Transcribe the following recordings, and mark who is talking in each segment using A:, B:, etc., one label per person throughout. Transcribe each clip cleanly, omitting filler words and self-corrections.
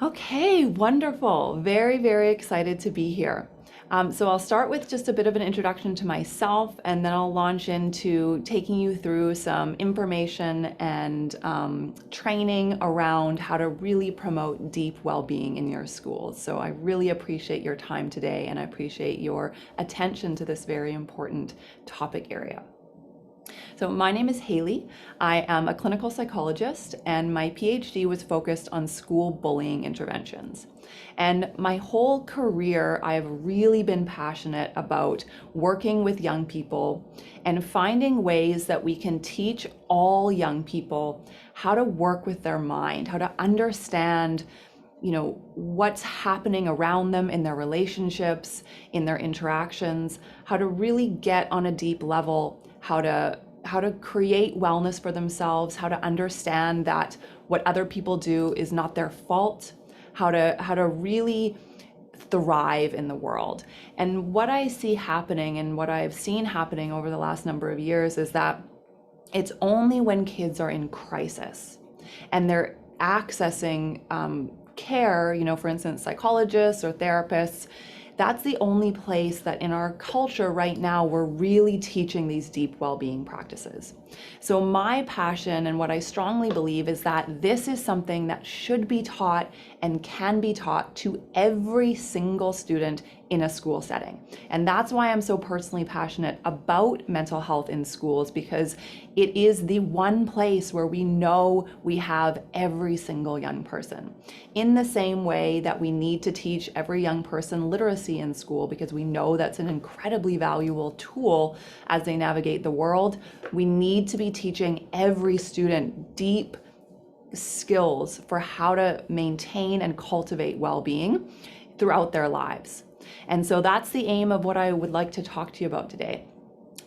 A: Okay, wonderful. Very, very excited to be here. So I'll start with just a bit of an introduction to myself, and then I'll launch into taking you through some information and training around how to really promote deep well-being in your schools. So I really appreciate your time today, and I appreciate your attention to this very important topic area. So my name is Hayley. I am a clinical psychologist, and my PhD was focused on school bullying interventions. And my whole career, I've really been passionate about working with young people and finding ways that we can teach all young people how to work with their mind, how to understand what's happening around them in their relationships, in their interactions, how to really get on a deep level, how to create wellness for themselves, how to understand that what other people do is not their fault, how to really thrive in the world. And what I see happening and what I've seen happening over the last number of years is that it's only when kids are in crisis and they're accessing care, for instance, psychologists or therapists, that's the only place that in our culture right now we're really teaching these deep well-being practices. So my passion and what I strongly believe is that this is something that should be taught and can be taught to every single student in a school setting. And that's why I'm so personally passionate about mental health in schools, because it is the one place where we know we have every single young person. In the same way that we need to teach every young person literacy in school, because we know that's an incredibly valuable tool as they navigate the world, we need to be teaching every student deep skills for how to maintain and cultivate well-being throughout their lives. And so that's the aim of what I would like to talk to you about today.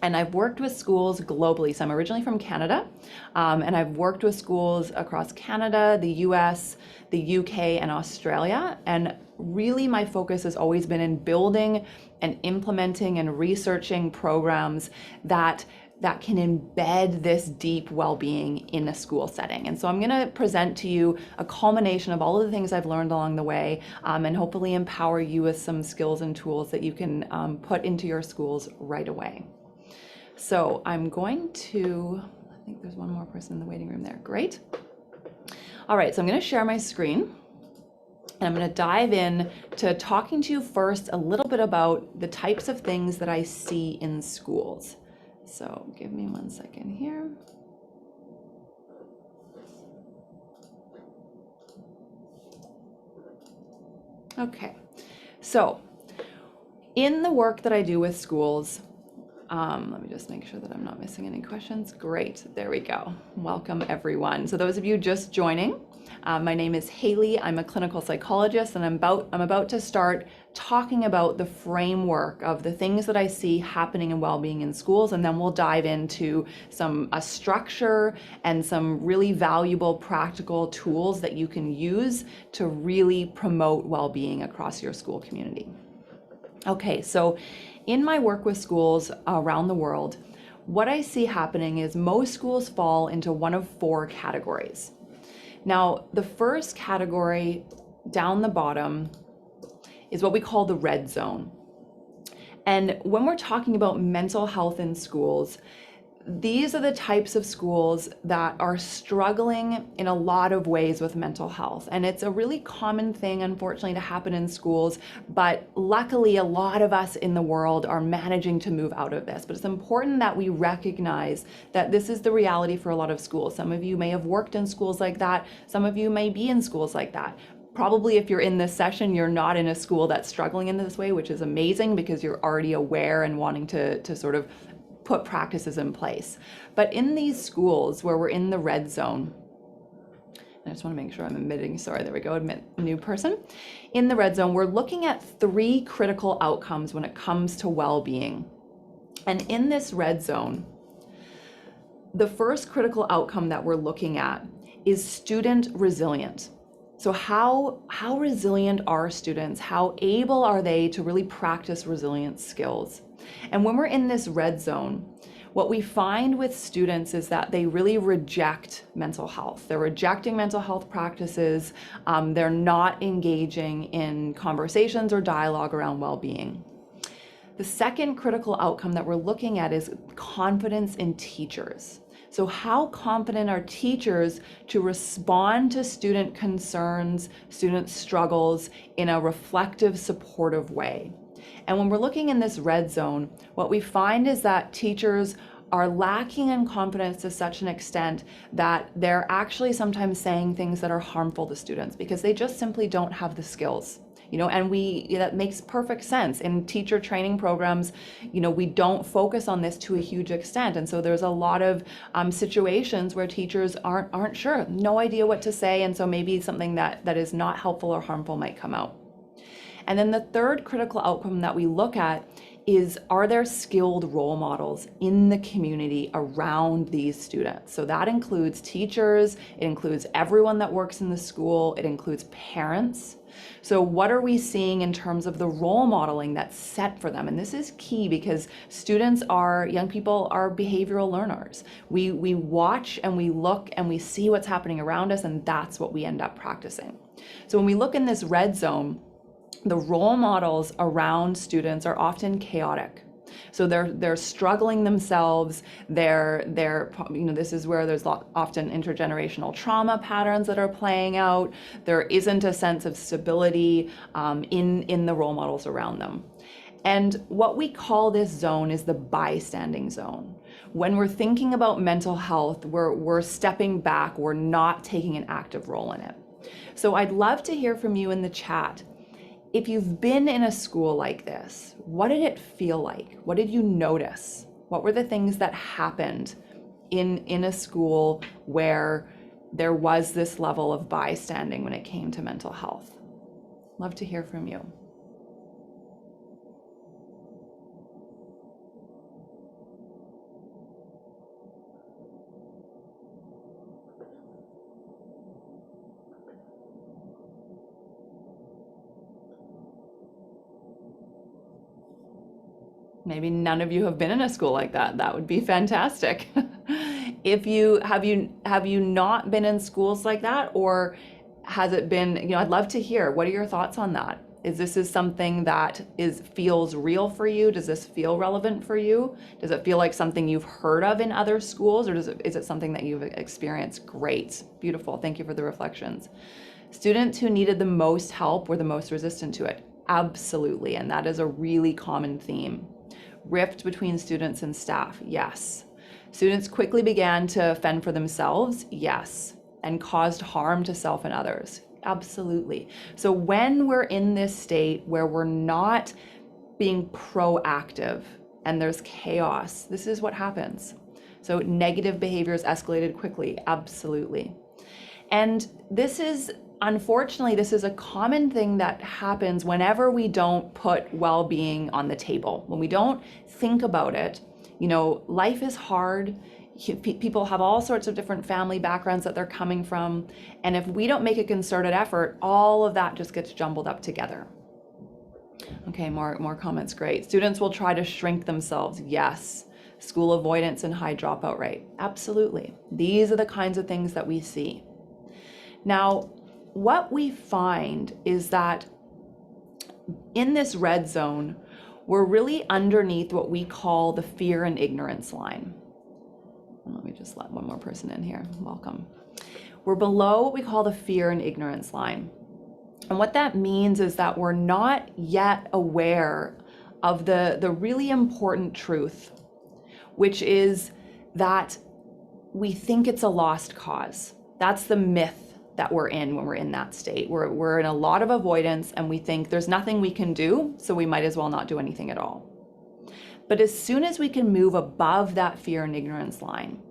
A: And I've worked with schools globally. So I'm originally from Canada, and I've worked with schools across Canada, the US, the UK, and Australia. And really my focus has always been in building and implementing and researching programs that can embed this deep well-being in a school setting. And so I'm gonna present to you a culmination of all of the things I've learned along the way, and hopefully empower you with some skills and tools that you can put into your schools right away. So I'm going to, I think there's one more person in the waiting room there. Great. All right, so I'm gonna share my screen. And I'm going to dive in to talking to you first a little bit about the types of things that I see in schools. So give me 1 second here. Okay, so in the work that I do with schools, let me just make sure that I'm not missing any questions. Great, there we go. Welcome everyone. So those of you just joining, my name is Hayley. I'm a clinical psychologist, and I'm about to start talking about the framework of the things that I see happening in well-being in schools, and then we'll dive into a structure and some really valuable practical tools that you can use to really promote well-being across your school community. Okay, so in my work with schools around the world, what I see happening is most schools fall into one of 4 categories. Now, the first category down the bottom is what we call the red zone. And when we're talking about mental health in schools, these are the types of schools that are struggling in a lot of ways with mental health. And it's a really common thing, unfortunately, to happen in schools, but luckily a lot of us in the world are managing to move out of this. But it's important that we recognize that this is the reality for a lot of schools. Some of you may have worked in schools like that. Some of you may be in schools like that. Probably if you're in this session, you're not in a school that's struggling in this way, which is amazing because you're already aware and wanting to sort of put practices in place. But in these schools where we're in the red zone, I just want to make sure I'm admitting, sorry, there we go, admit new person. In the red zone, we're looking at 3 critical outcomes when it comes to well-being. And in this red zone, the first critical outcome that we're looking at is student resilience. So how resilient are students? How able are they to really practice resilience skills? And when we're in this red zone, What we find with students is that they really reject mental health. They're rejecting mental health practices. They're not engaging in conversations or dialogue around well-being. The second critical outcome that we're looking at is confidence in teachers. So how confident are teachers to respond to student concerns, student struggles in a reflective, supportive way? And when we're looking in this red zone, what we find is that teachers are lacking in confidence to such an extent that they're actually sometimes saying things that are harmful to students because they just simply don't have the skills. And that makes perfect sense. In teacher training programs, we don't focus on this to a huge extent. And so there's a lot of situations where teachers aren't sure, no idea what to say. And so maybe something that is not helpful or harmful might come out. And then the third critical outcome that we look at is, are there skilled role models in the community around these students? So that includes teachers, it includes everyone that works in the school, it includes parents. So what are we seeing in terms of the role modeling that's set for them? And this is key because young people are behavioral learners. We watch and we look and we see what's happening around us, and that's what we end up practicing. So when we look in this red zone, the role models around students are often chaotic. So they're struggling themselves. This is where there's often intergenerational trauma patterns that are playing out. There isn't a sense of stability in the role models around them. And what we call this zone is the bystanding zone. When we're thinking about mental health, we're stepping back. We're not taking an active role in it. So I'd love to hear from you in the chat. If you've been in a school like this, what did it feel like? What did you notice? What were the things that happened in a school where there was this level of bystanding when it came to mental health? Love to hear from you. Maybe none of you have been in a school like that. That would be fantastic. Have you not been in schools like that, or has it been, I'd love to hear, what are your thoughts on that? Is this something that feels real for you? Does this feel relevant for you? Does it feel like something you've heard of in other schools, or is it something that you've experienced? Great, beautiful, thank you for the reflections. Students who needed the most help were the most resistant to it. Absolutely, and that is a really common theme. Rift between students and staff, yes. Students quickly began to fend for themselves, yes, and caused harm to self and others, absolutely. So when we're in this state where we're not being proactive and there's chaos, this is what happens. So negative behaviors escalated quickly, absolutely. And unfortunately, this is a common thing that happens whenever we don't put well-being on the table. When we don't think about it, life is hard. People have all sorts of different family backgrounds that they're coming from. And if we don't make a concerted effort, all of that just gets jumbled up together. Okay, more comments, great. Students will try to shrink themselves, yes. School avoidance and high dropout rate, absolutely. These are the kinds of things that we see. Now, what we find is that in this red zone, we're really underneath what we call the fear and ignorance line. Let me just let one more person in here. Welcome. We're below what we call the fear and ignorance line. And what that means is that we're not yet aware of the really important truth, which is that we think it's a lost cause. That's the myth that we're in when we're in that state. We're in a lot of avoidance and we think there's nothing we can do, so we might as well not do anything at all. But as soon as we can move above that fear and ignorance line,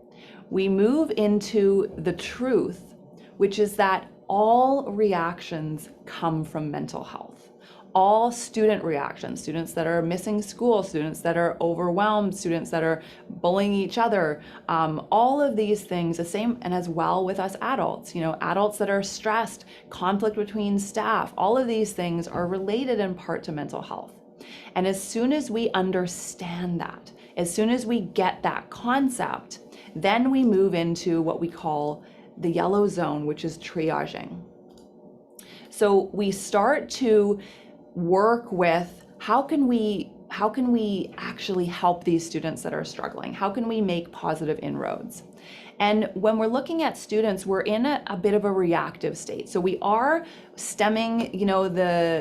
A: we move into the truth, which is that all reactions come from mental health. All student reactions, students that are missing school, students that are overwhelmed, students that are bullying each other, all of these things, the same, and as well with us adults, adults that are stressed, conflict between staff, all of these things are related in part to mental health. And as soon as we understand that, As soon as we get that concept, then we move into what we call the yellow zone, which is triaging. So we start to work with how can we actually help these students that are struggling? How can we make positive inroads? And when we're looking at students, we're in a bit of a reactive state. So we are stemming,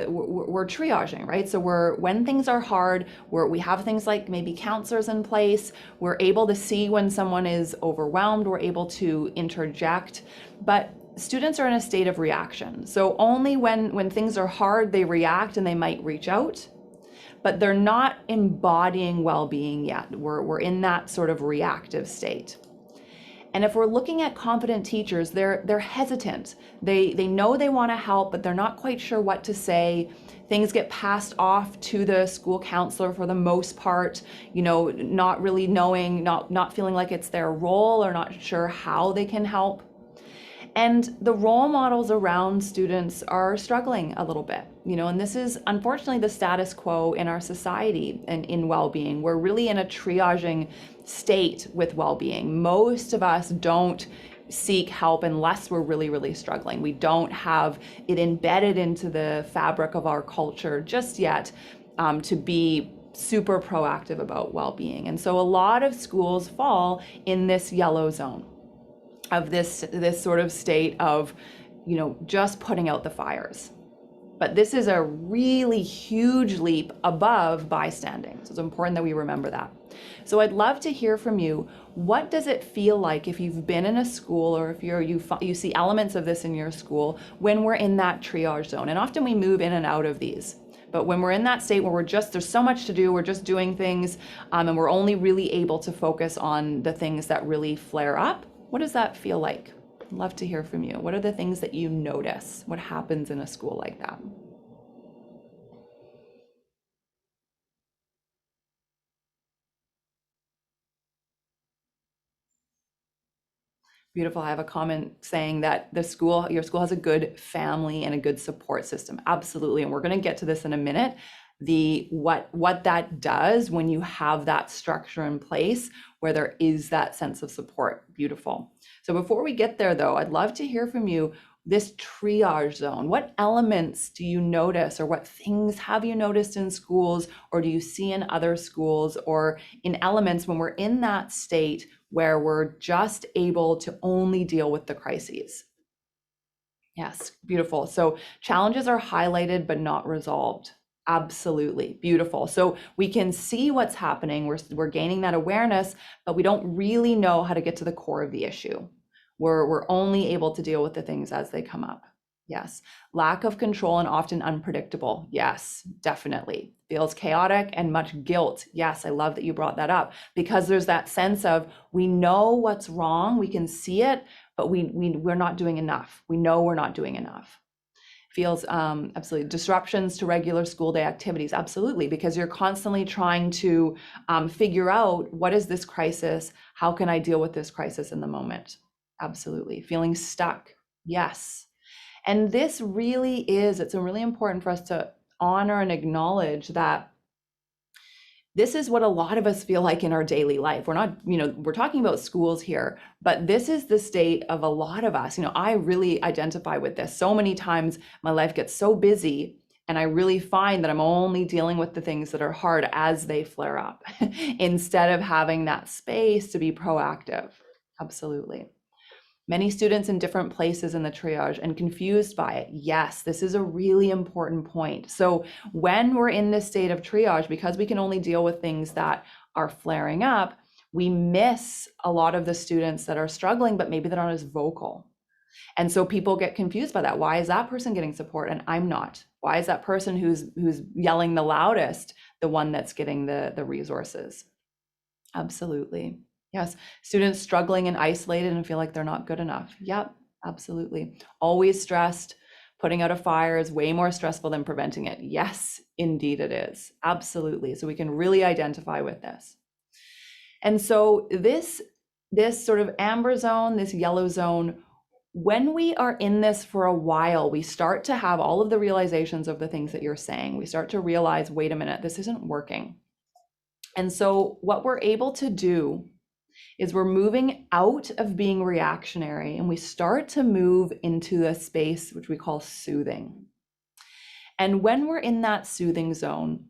A: we're triaging, right? So when things are hard, we have things like maybe counselors in place. We're able to see when someone is overwhelmed. We're able to interject. But students are in a state of reaction. So only when things are hard, they react and they might reach out, but they're not embodying well-being yet. We're in that sort of reactive state. And if we're looking at confident teachers, they're hesitant. They know they want to help, but they're not quite sure what to say. Things get passed off to the school counselor for the most part, not really knowing, not feeling like it's their role, or not sure how they can help. And the role models around students are struggling a little bit, and this is unfortunately the status quo in our society and in well-being. We're really in a triaging state with well-being. Most of us don't seek help unless we're really, really struggling. We don't have it embedded into the fabric of our culture just yet to be super proactive about well-being. And so a lot of schools fall in this yellow zone of this sort of state of, just putting out the fires. But this is a really huge leap above bystanding. So it's important that we remember that. So I'd love to hear from you. What does it feel like if you've been in a school, or if you see elements of this in your school, when we're in that triage zone? And often we move in and out of these. But when we're in that state where there's so much to do, we're just doing things, and we're only really able to focus on the things that really flare up, what does that feel like? I'd love to hear from you. What are the things that you notice? What happens in a school like that? Beautiful. I have a comment saying that your school has a good family and a good support system. Absolutely. And we're going to get to this in a minute. What that does when you have that structure in place where there is that sense of support. Beautiful. So before we get there though, I'd love to hear from you. This triage zone, what elements do you notice, or what things have you noticed in schools, or do you see in other schools, or in elements when we're in that state where we're just able to only deal with the crises? Yes, beautiful. So challenges are highlighted but not resolved. Absolutely. Beautiful. So we can see what's happening. We're gaining that awareness, but we don't really know how to get to the core of the issue. We're only able to deal with the things as they come up. Yes. Lack of control and often unpredictable. Yes, definitely. Feels chaotic and much guilt. Yes, I love that you brought that up, because there's that sense of, we know what's wrong, we can see it, but we're not doing enough. We know we're not doing enough. Feels absolutely. Disruptions to regular school day activities. Absolutely, because you're constantly trying to figure out, what is this crisis? How can I deal with this crisis in the moment? Absolutely. Feeling stuck. Yes. And this really it's really important for us to honor and acknowledge that this is what a lot of us feel like in our daily life. We're not, we're talking about schools here, but this is the state of a lot of us. I really identify with this. So many times my life gets so busy, and I really find that I'm only dealing with the things that are hard as they flare up instead of having that space to be proactive. Absolutely. Many students in different places in the triage and confused by it. Yes, this is a really important point. So when we're in this state of triage, because we can only deal with things that are flaring up, we miss a lot of the students that are struggling, but maybe they're not as vocal. And so people get confused by that. Why is that person getting support and I'm not? Why is that person who's yelling the loudest the one that's getting the resources? Absolutely. Yes, students struggling and isolated and feel like they're not good enough. Yep, absolutely. Always stressed. Putting out a fire is way more stressful than preventing it. Yes, indeed it is. Absolutely. So we can really identify with this. And so this sort of amber zone, this yellow zone, when we are in this for a while, we start to have all of the realizations of the things that you're saying. We start to realize, wait a minute, this isn't working. And so what we're able to do is we're moving out of being reactionary and we start to move into a space which we call soothing. And when we're in that soothing zone,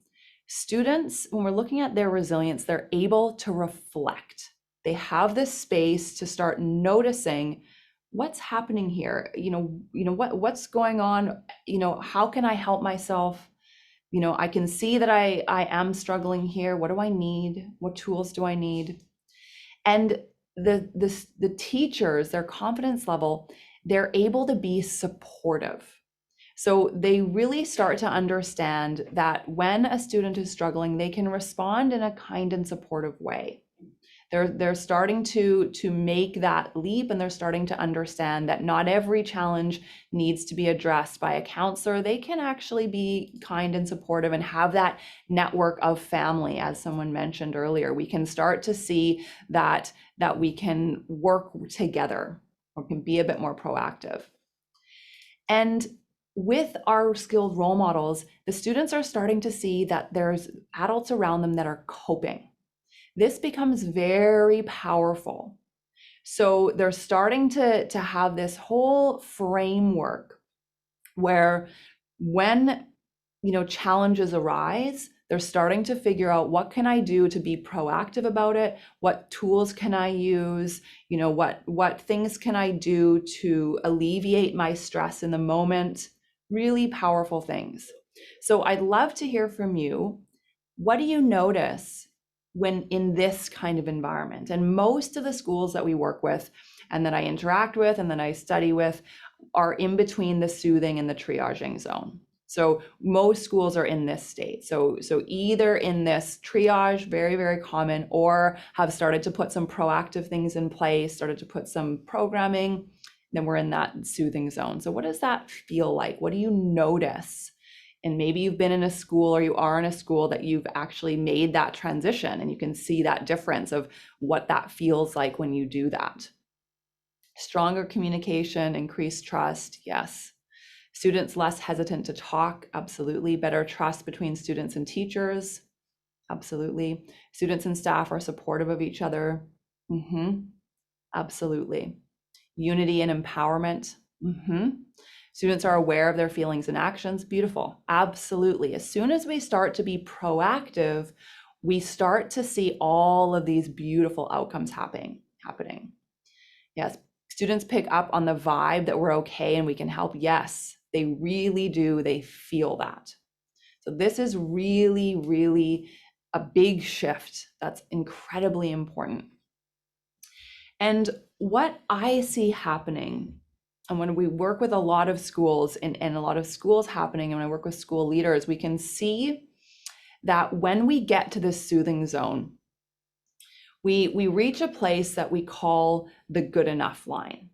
A: students, when we're looking at their resilience, they're able to reflect. They have this space to start noticing what's happening here. What's going on? How can I help myself? I can see that I am struggling here. What do I need? What tools do I need? And the teachers, their confidence level, they're able to be supportive. So they really start to understand that when a student is struggling, they can respond in a kind and supportive way. They're starting to make that leap, and they're starting to understand that not every challenge needs to be addressed by a counselor. They can actually be kind and supportive and have that network of family, as someone mentioned earlier. We can start to see that we can work together, or can be a bit more proactive. And with our skilled role models, the students are starting to see that there's adults around them that are coping. This becomes very powerful. So they're starting to have this whole framework where when challenges arise, they're starting to figure out, what can I do to be proactive about it? What tools can I use? What things can I do to alleviate my stress in the moment? Really powerful things. So I'd love to hear from you. What do you notice when in this kind of environment? And most of the schools that we work with and that I interact with and that I study with are in between the soothing and the triaging zone. So most schools are in this state. So either in this triage, very, very common, or have started to put some proactive things in place, started to put some programming, then we're in that soothing zone. So what does that feel like? What do you notice? And maybe you've been in a school, or you are in a school that you've actually made that transition, and you can see that difference of what that feels like when you do that. Stronger communication, increased trust, yes. Students less hesitant to talk, absolutely. Better trust between students and teachers, absolutely. Students and staff are supportive of each other, absolutely. Unity and empowerment, Students are aware of their feelings and actions, beautiful, absolutely. As soon as we start to be proactive, we start to see all of these beautiful outcomes happening. Yes, students pick up on the vibe that we're okay and we can help. Yes, they really do. They feel that. So this is really, really a big shift that's incredibly important. And what I see happening, and when we work with a lot of schools and a lot of schools happening, and when I work with school leaders, we can see that when we get to this soothing zone, we reach a place that we call the good enough line.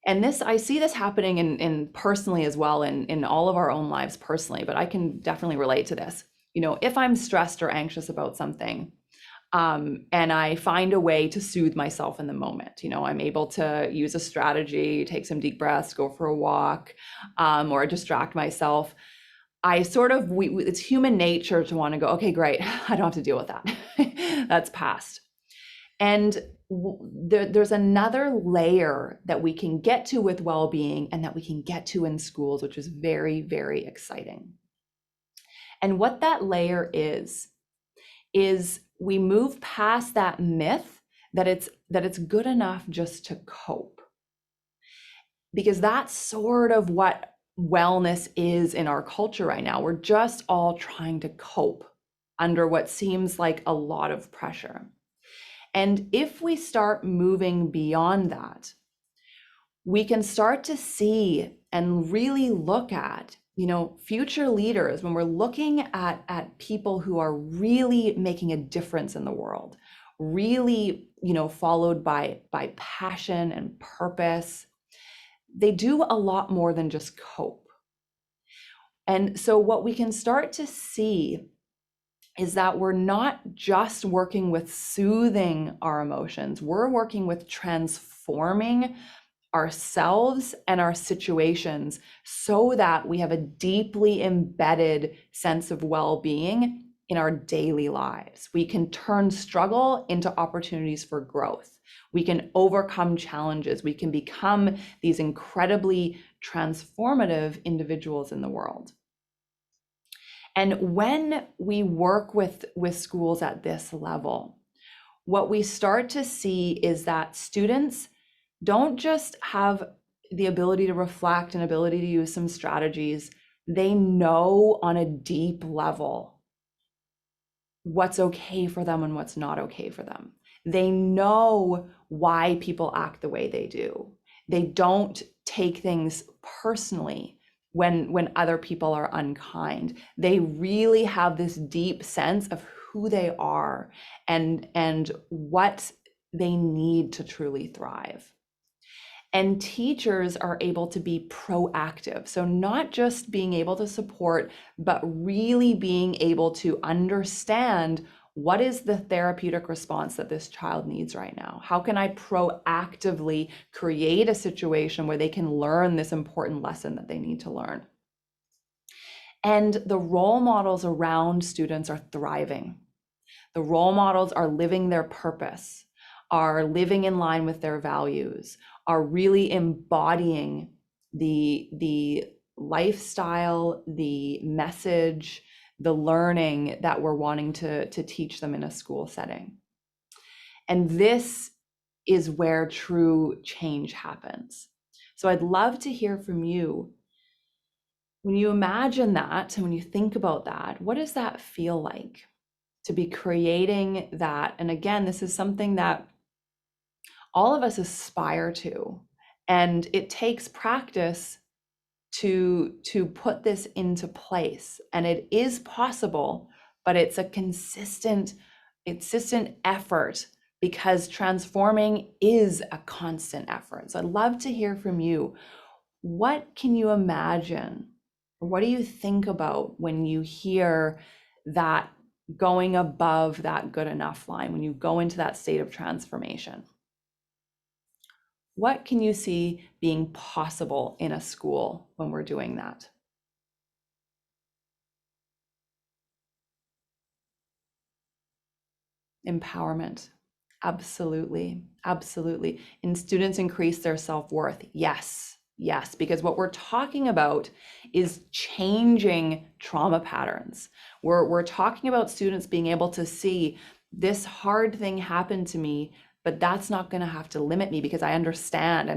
A: And this, I see this happening in personally as well, in all of our own lives personally, but I can definitely relate to this. If I'm stressed or anxious about something, and I find a way to soothe myself in the moment, I'm able to use a strategy, take some deep breaths, go for a walk, or distract myself. I sort of, it's human nature to want to go, okay, great, I don't have to deal with that. That's past. And there's another layer that we can get to with well-being, and that we can get to in schools, which is very, very exciting. And what that layer is we move past that myth that it's good enough just to cope. Because that's sort of what wellness is in our culture right now. We're just all trying to cope under what seems like a lot of pressure. And if we start moving beyond that, we can start to see and really look at, future leaders, when we're looking at people who are really making a difference in the world, really, followed by passion and purpose, they do a lot more than just cope. And so what we can start to see is that we're not just working with soothing our emotions, we're working with transforming ourselves and our situations so that we have a deeply embedded sense of well-being in our daily lives. We can turn struggle into opportunities for growth. We can overcome challenges. We can become these incredibly transformative individuals in the world. And when we work with schools at this level, what we start to see is that students don't just have the ability to reflect and ability to use some strategies. They know on a deep level what's okay for them and what's not okay for them. They know why people act the way they do. They don't take things personally when other people are unkind. They really have this deep sense of who they are and what they need to truly thrive. And teachers are able to be proactive. So not just being able to support, but really being able to understand what is the therapeutic response that this child needs right now? How can I proactively create a situation where they can learn this important lesson that they need to learn? And the role models around students are thriving. The role models are living their purpose, are living in line with their values, are really embodying the lifestyle, the message, the learning that we're wanting to teach them in a school setting. And this is where true change happens. So I'd love to hear from you. When you imagine that and when you think about that, what does that feel like to be creating that? And again, this is something that all of us aspire to, and it takes practice to put this into place. And it is possible, but it's a consistent effort, because transforming is a constant effort. So I'd love to hear from you. What can you imagine? What do you think about when you hear that going above that good enough line, when you go into that state of transformation? What can you see being possible in a school when we're doing that? Empowerment. Absolutely. Absolutely. And students increase their self-worth. Yes. Yes. Because what we're talking about is changing trauma patterns. We're talking about students being able to see this hard thing happened to me, but that's not going to have to limit me, because I understand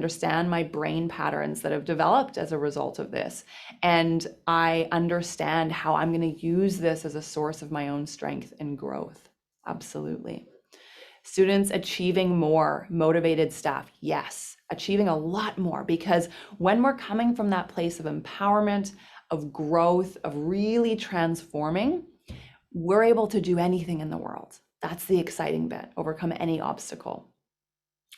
A: my brain patterns that have developed as a result of this. And I understand how I'm going to use this as a source of my own strength and growth. Absolutely. Students achieving more, motivated staff. Yes, achieving a lot more, because when we're coming from that place of empowerment, of growth, of really transforming, we're able to do anything in the world. That's the exciting bit. Overcome any obstacle.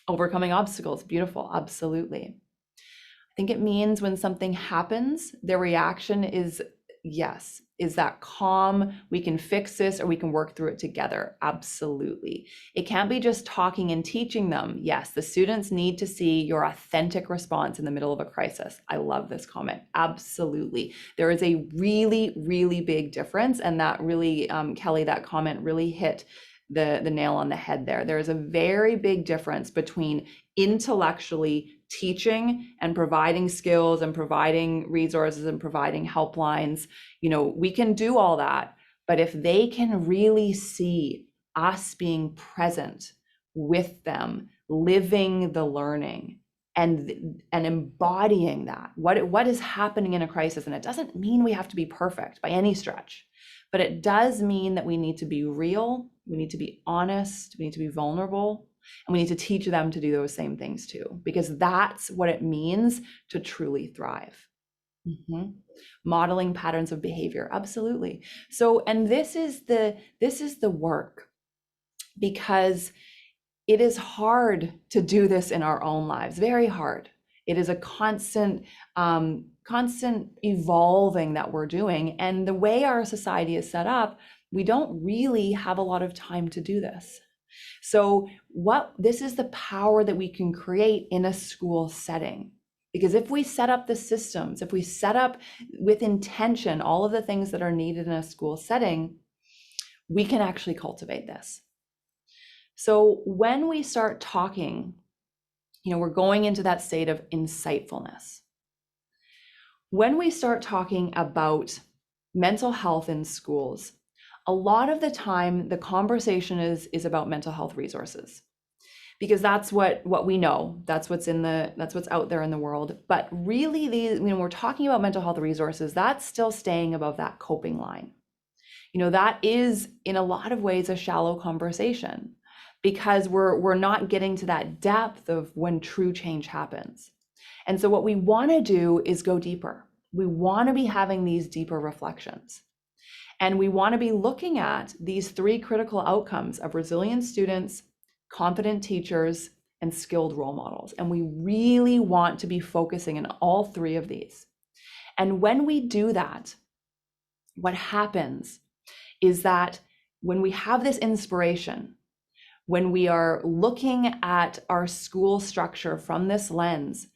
A: Overcoming obstacles, beautiful, absolutely. I think it means when something happens, their reaction is yes. Is that calm? We can fix this, or we can work through it together. Absolutely. It can't be just talking and teaching them. Yes, the students need to see your authentic response in the middle of a crisis. I love this comment. Absolutely. There is a really, really big difference. And that really, Kelly, that comment really hit the nail on the head there. There is a very big difference between intellectually teaching and providing skills and providing resources and providing helplines. You know, we can do all that, but if they can really see us being present with them, living the learning and embodying that, what is happening in a crisis. And it doesn't mean we have to be perfect by any stretch, but it does mean that we need to be real, we need to be honest, we need to be vulnerable, and we need to teach them to do those same things too, because that's what it means to truly thrive. Mm-hmm. Modeling patterns of behavior, absolutely. So, and this is the work, because it is hard to do this in our own lives, very hard. It is a constant evolving that we're doing. And the way our society is set up, we don't really have a lot of time to do this. So this is the power that we can create in a school setting. Because if we set up the systems, if we set up with intention all of the things that are needed in a school setting, we can actually cultivate this. So when we start talking, we're going into that state of insightfulness. When we start talking about mental health in schools, a lot of the time the conversation is about mental health resources, because that's what we know, that's what's out there in the world. But really, when we're talking about mental health resources, that's still staying above that coping line. That is in a lot of ways a shallow conversation, because we're not getting to that depth of when true change happens. And so what we want to do is go deeper. We want to be having these deeper reflections. And we want to be looking at these 3 critical outcomes of resilient students, confident teachers, and skilled role models. And we really want to be focusing on all 3 of these. And when we do that, what happens is that when we have this inspiration, when we are looking at our school structure from this lens,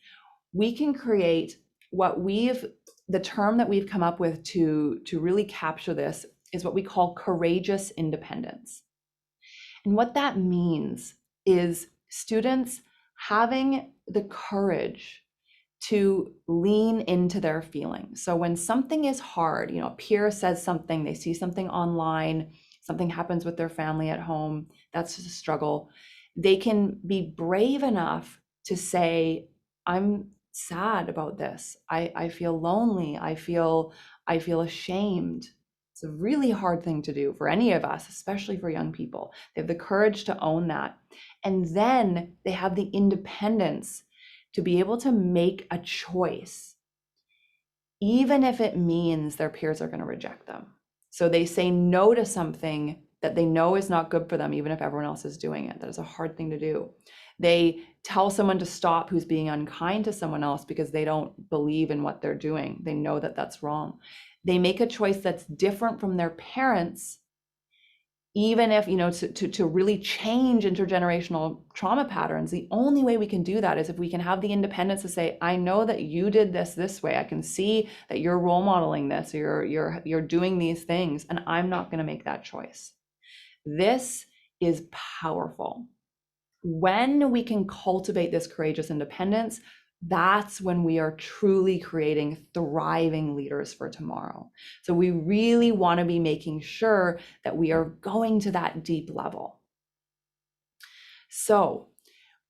A: we can create the term that we've come up with to really capture this is what we call courageous independence. And what that means is students having the courage to lean into their feelings. So when something is hard, a peer says something, they see something online, something happens with their family at home, that's just a struggle, they can be brave enough to say, I'm sad about this. I feel lonely. I feel ashamed. It's a really hard thing to do for any of us, especially for young people. They have the courage to own that. And then they have the independence to be able to make a choice, even if it means their peers are going to reject them. So they say no to something that they know is not good for them, even if everyone else is doing it. That is a hard thing to do. They tell someone to stop who's being unkind to someone else because they don't believe in what they're doing. They know that that's wrong. They make a choice that's different from their parents, even if, to really change intergenerational trauma patterns. The only way we can do that is if we can have the independence to say, I know that you did this way. I can see that you're role modeling this, or you're doing these things, and I'm not going to make that choice. This is powerful. When we can cultivate this courageous independence, that's when we are truly creating thriving leaders for tomorrow. So we really want to be making sure that we are going to that deep level. So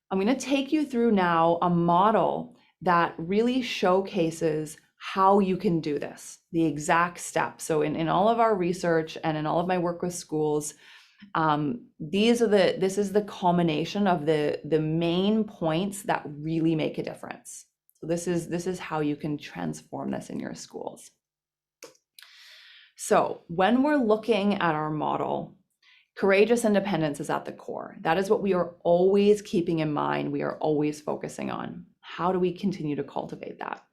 A: I'm going to take you through now a model that really showcases how you can do this, the exact steps. So in all of our research and in all of my work with schools, this is the culmination of the main points that really make a difference. So this is how you can transform this in your schools. So when we're looking at our model, courageous independence is at the core. That is what we are always keeping in mind. We are always focusing on. How do we continue to cultivate that?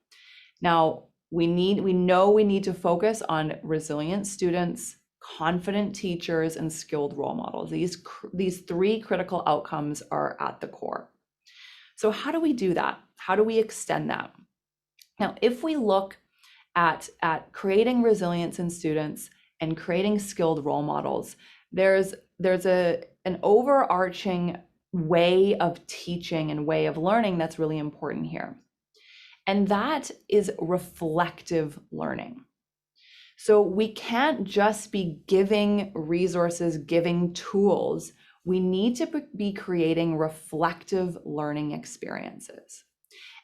A: Now, we know we need to focus on resilient students, confident teachers, and skilled role models. These 3 critical outcomes are at the core. So how do we do that? How do we extend that? Now, if we look at creating resilience in students and creating skilled role models, there's an overarching way of teaching and way of learning that's really important here. And that is reflective learning. So we can't just be giving resources, giving tools. We need to be creating reflective learning experiences.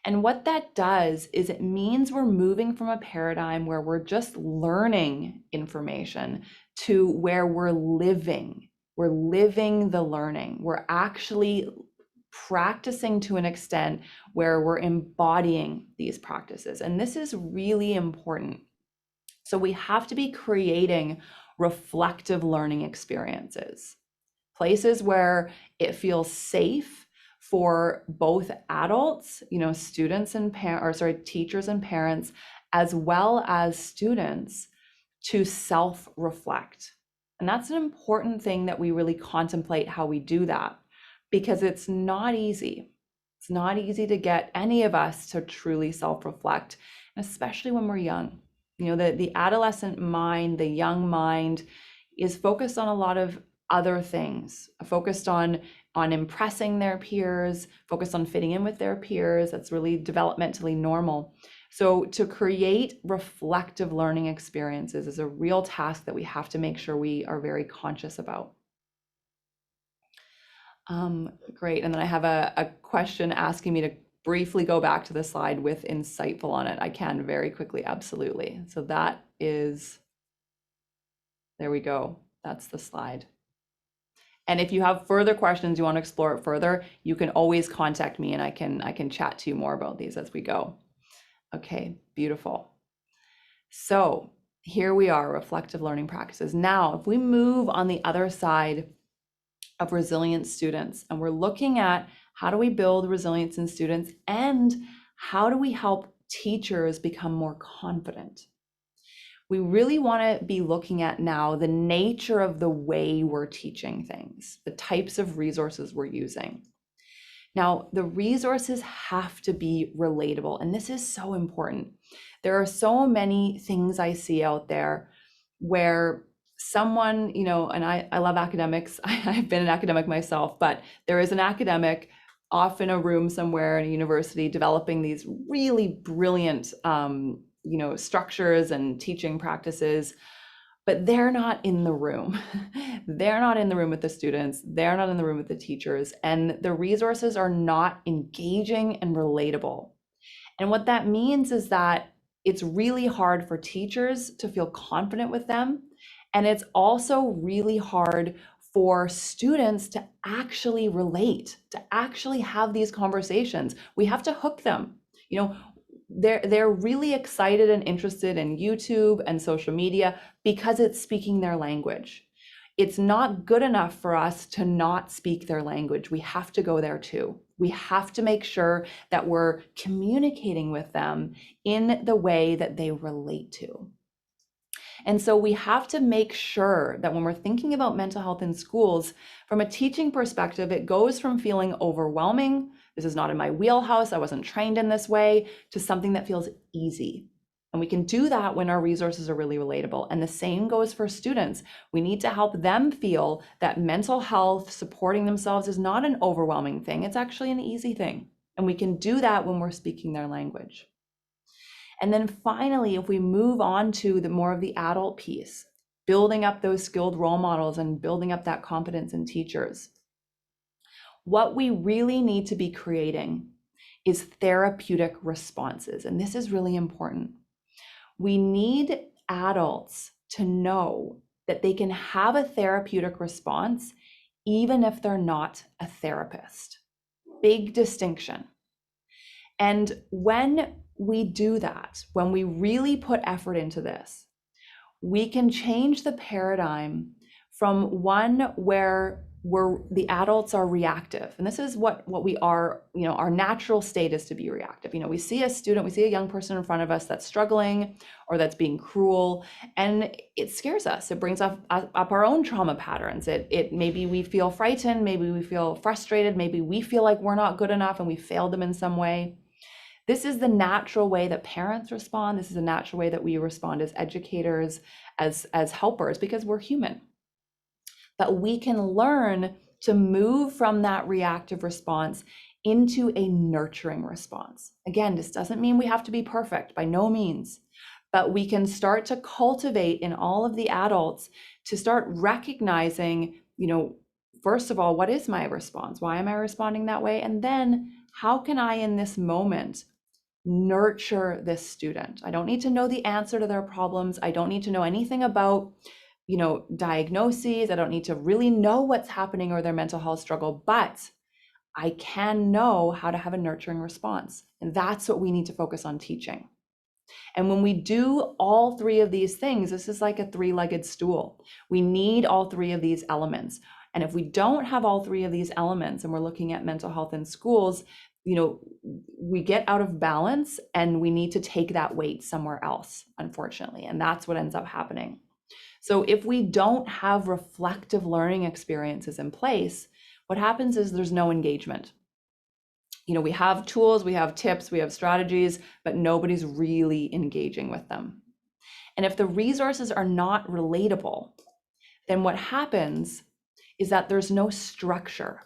A: And what that does is it means we're moving from a paradigm where we're just learning information to where we're living. We're living the learning. We're actually practicing to an extent where we're embodying these practices. And this is really important. So we have to be creating reflective learning experiences, places where it feels safe for both adults, students and teachers and parents, as well as students, to self-reflect. And that's an important thing that we really contemplate how we do that, because it's not easy. It's not easy to get any of us to truly self-reflect, especially when we're young. The adolescent mind, the young mind, is focused on a lot of other things, focused on impressing their peers, focused on fitting in with their peers. That's really developmentally normal. So to create reflective learning experiences is a real task that we have to make sure we are very conscious about. Great. And then I have a question asking me to briefly go back to the slide with insightful on it. I can very quickly, absolutely. So that is, there we go. That's the slide. And if you have further questions, you want to explore it further, you can always contact me and I can chat to you more about these as we go. Okay, beautiful. So here we are, reflective learning practices. Now, if we move on the other side of resilient students, and we're looking at how do we build resilience in students and how do we help teachers become more confident? We really want to be looking at now the nature of the way we're teaching things, the types of resources we're using. Now, the resources have to be relatable, and this is so important. There are so many things I see out there where someone, and I love academics. I've been an academic myself, but there is an academic off in a room somewhere in a university developing these really brilliant structures and teaching practices, but they're not in the room. They're not in the room with the students. They're not in the room with the teachers, and the resources are not engaging and relatable. And what that means is that it's really hard for teachers to feel confident with them. And it's also really hard for students to actually relate, to actually have these conversations. We have to hook them. They're really excited and interested in YouTube and social media because it's speaking their language. It's not good enough for us to not speak their language. We have to go there too. We have to make sure that we're communicating with them in the way that they relate to. And so we have to make sure that when we're thinking about mental health in schools, from a teaching perspective, it goes from feeling overwhelming, this is not in my wheelhouse, I wasn't trained in this way, to something that feels easy. And we can do that when our resources are really relatable. And the same goes for students. We need to help them feel that mental health, supporting themselves, is not an overwhelming thing. It's actually an easy thing. And we can do that when we're speaking their language. And then finally, if we move on to the more of the adult piece, building up those skilled role models and building up that competence in teachers, what we really need to be creating is therapeutic responses. And this is really important. We need adults to know that they can have a therapeutic response even if they're not a therapist. Big distinction. And when we do that, when we really put effort into this, we can change the paradigm from one where the adults are reactive. And this is what we are, our natural state is to be reactive. We see a student, we see a young person in front of us that's struggling or that's being cruel, and it scares us. It brings up our own trauma patterns. It maybe we feel frightened, maybe we feel frustrated, maybe we feel like we're not good enough and we failed them in some way. This is the natural way that parents respond. This is the natural way that we respond as educators, as helpers, because we're human. But we can learn to move from that reactive response into a nurturing response. Again, this doesn't mean we have to be perfect, by no means, but we can start to cultivate in all of the adults to start recognizing, first of all, what is my response? Why am I responding that way? And then how can I, in this moment, nurture this student? I don't need to know the answer to their problems. I don't need to know anything about diagnoses. I don't need to really know what's happening or their mental health struggle, but I can know how to have a nurturing response. And that's what we need to focus on teaching. And when we do all three of these things, this is like a three-legged stool. We need all three of these elements. And if we don't have all three of these elements and we're looking at mental health in schools, we get out of balance and we need to take that weight somewhere else, unfortunately. And that's what ends up happening. So if we don't have reflective learning experiences in place, what happens is there's no engagement. We have tools, we have tips, we have strategies, but nobody's really engaging with them. And if the resources are not relatable, then what happens is that there's no structure.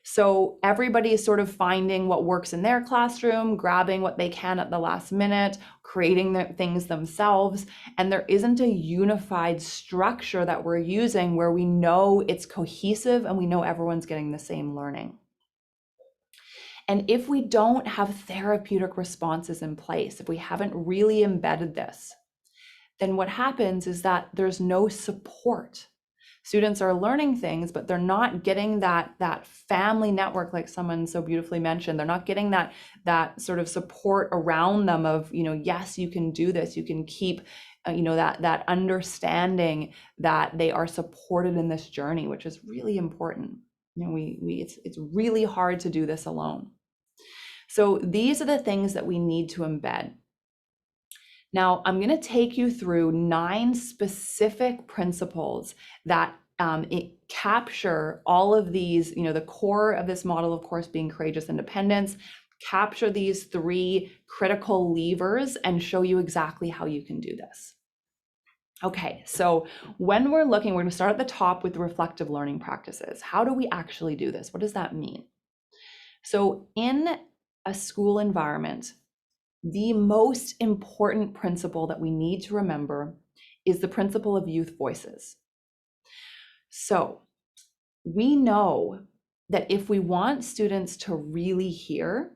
A: So everybody is sort of finding what works in their classroom, grabbing what they can at the last minute, creating the things themselves. And there isn't a unified structure that we're using where we know it's cohesive and we know everyone's getting the same learning. And if we don't have therapeutic responses in place, if we haven't really embedded this, then what happens is that there's no support. Students are learning things, but they're not getting that family network, like someone so beautifully mentioned. They're not getting that sort of support around them of, yes, you can do this. You can keep, that understanding that they are supported in this journey, which is really important. It's really hard to do this alone. So these are the things that we need to embed. Now, I'm going to take you through 9 specific principles that capture all of these, the core of this model, of course, being courageous independence, capture these 3 critical levers and show you exactly how you can do this. Okay, so when we're going to start at the top with the reflective learning practices. How do we actually do this? What does that mean? So in a school environment, the most important principle that we need to remember is the principle of youth voices. So we know that if we want students to really hear,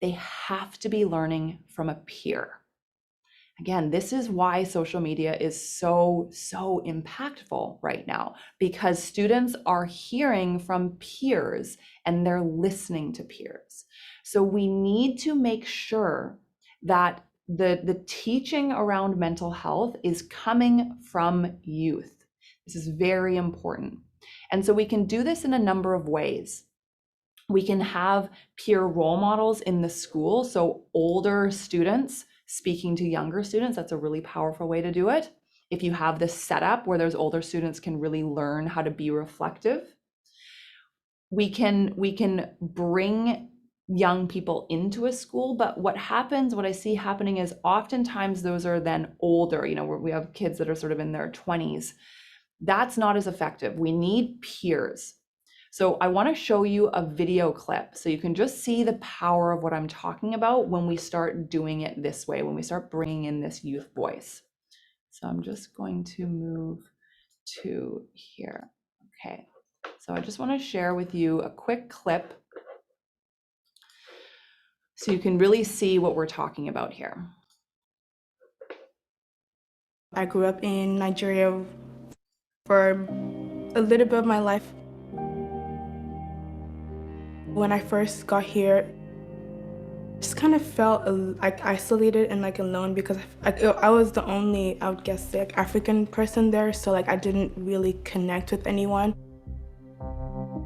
A: they have to be learning from a peer. Again, this is why social media is so impactful right now, because students are hearing from peers and they're listening to peers. So we need to make sure that the teaching around mental health is coming from youth. This is very important. And so we can do this in a number of ways. We can have peer role models in the school. So older students speaking to younger students, that's a really powerful way to do it. If you have this setup where those older students can really learn how to be reflective, we can bring young people into a school. But what I see happening is oftentimes those are then older, where we have kids that are sort of in their 20s. That's not as effective. We need peers. So I want to show you a video clip so you can just see the power of what I'm talking about when we start doing it this way, when we start bringing in this youth voice. So I'm just going to move to here. Okay, so I just want to share with you a quick clip so you can really see what we're talking about here.
B: I grew up in Nigeria for a little bit of my life. When I first got here, I just kind of felt like isolated and like alone because I was the only, I would guess, like African person there, so like I didn't really connect with anyone.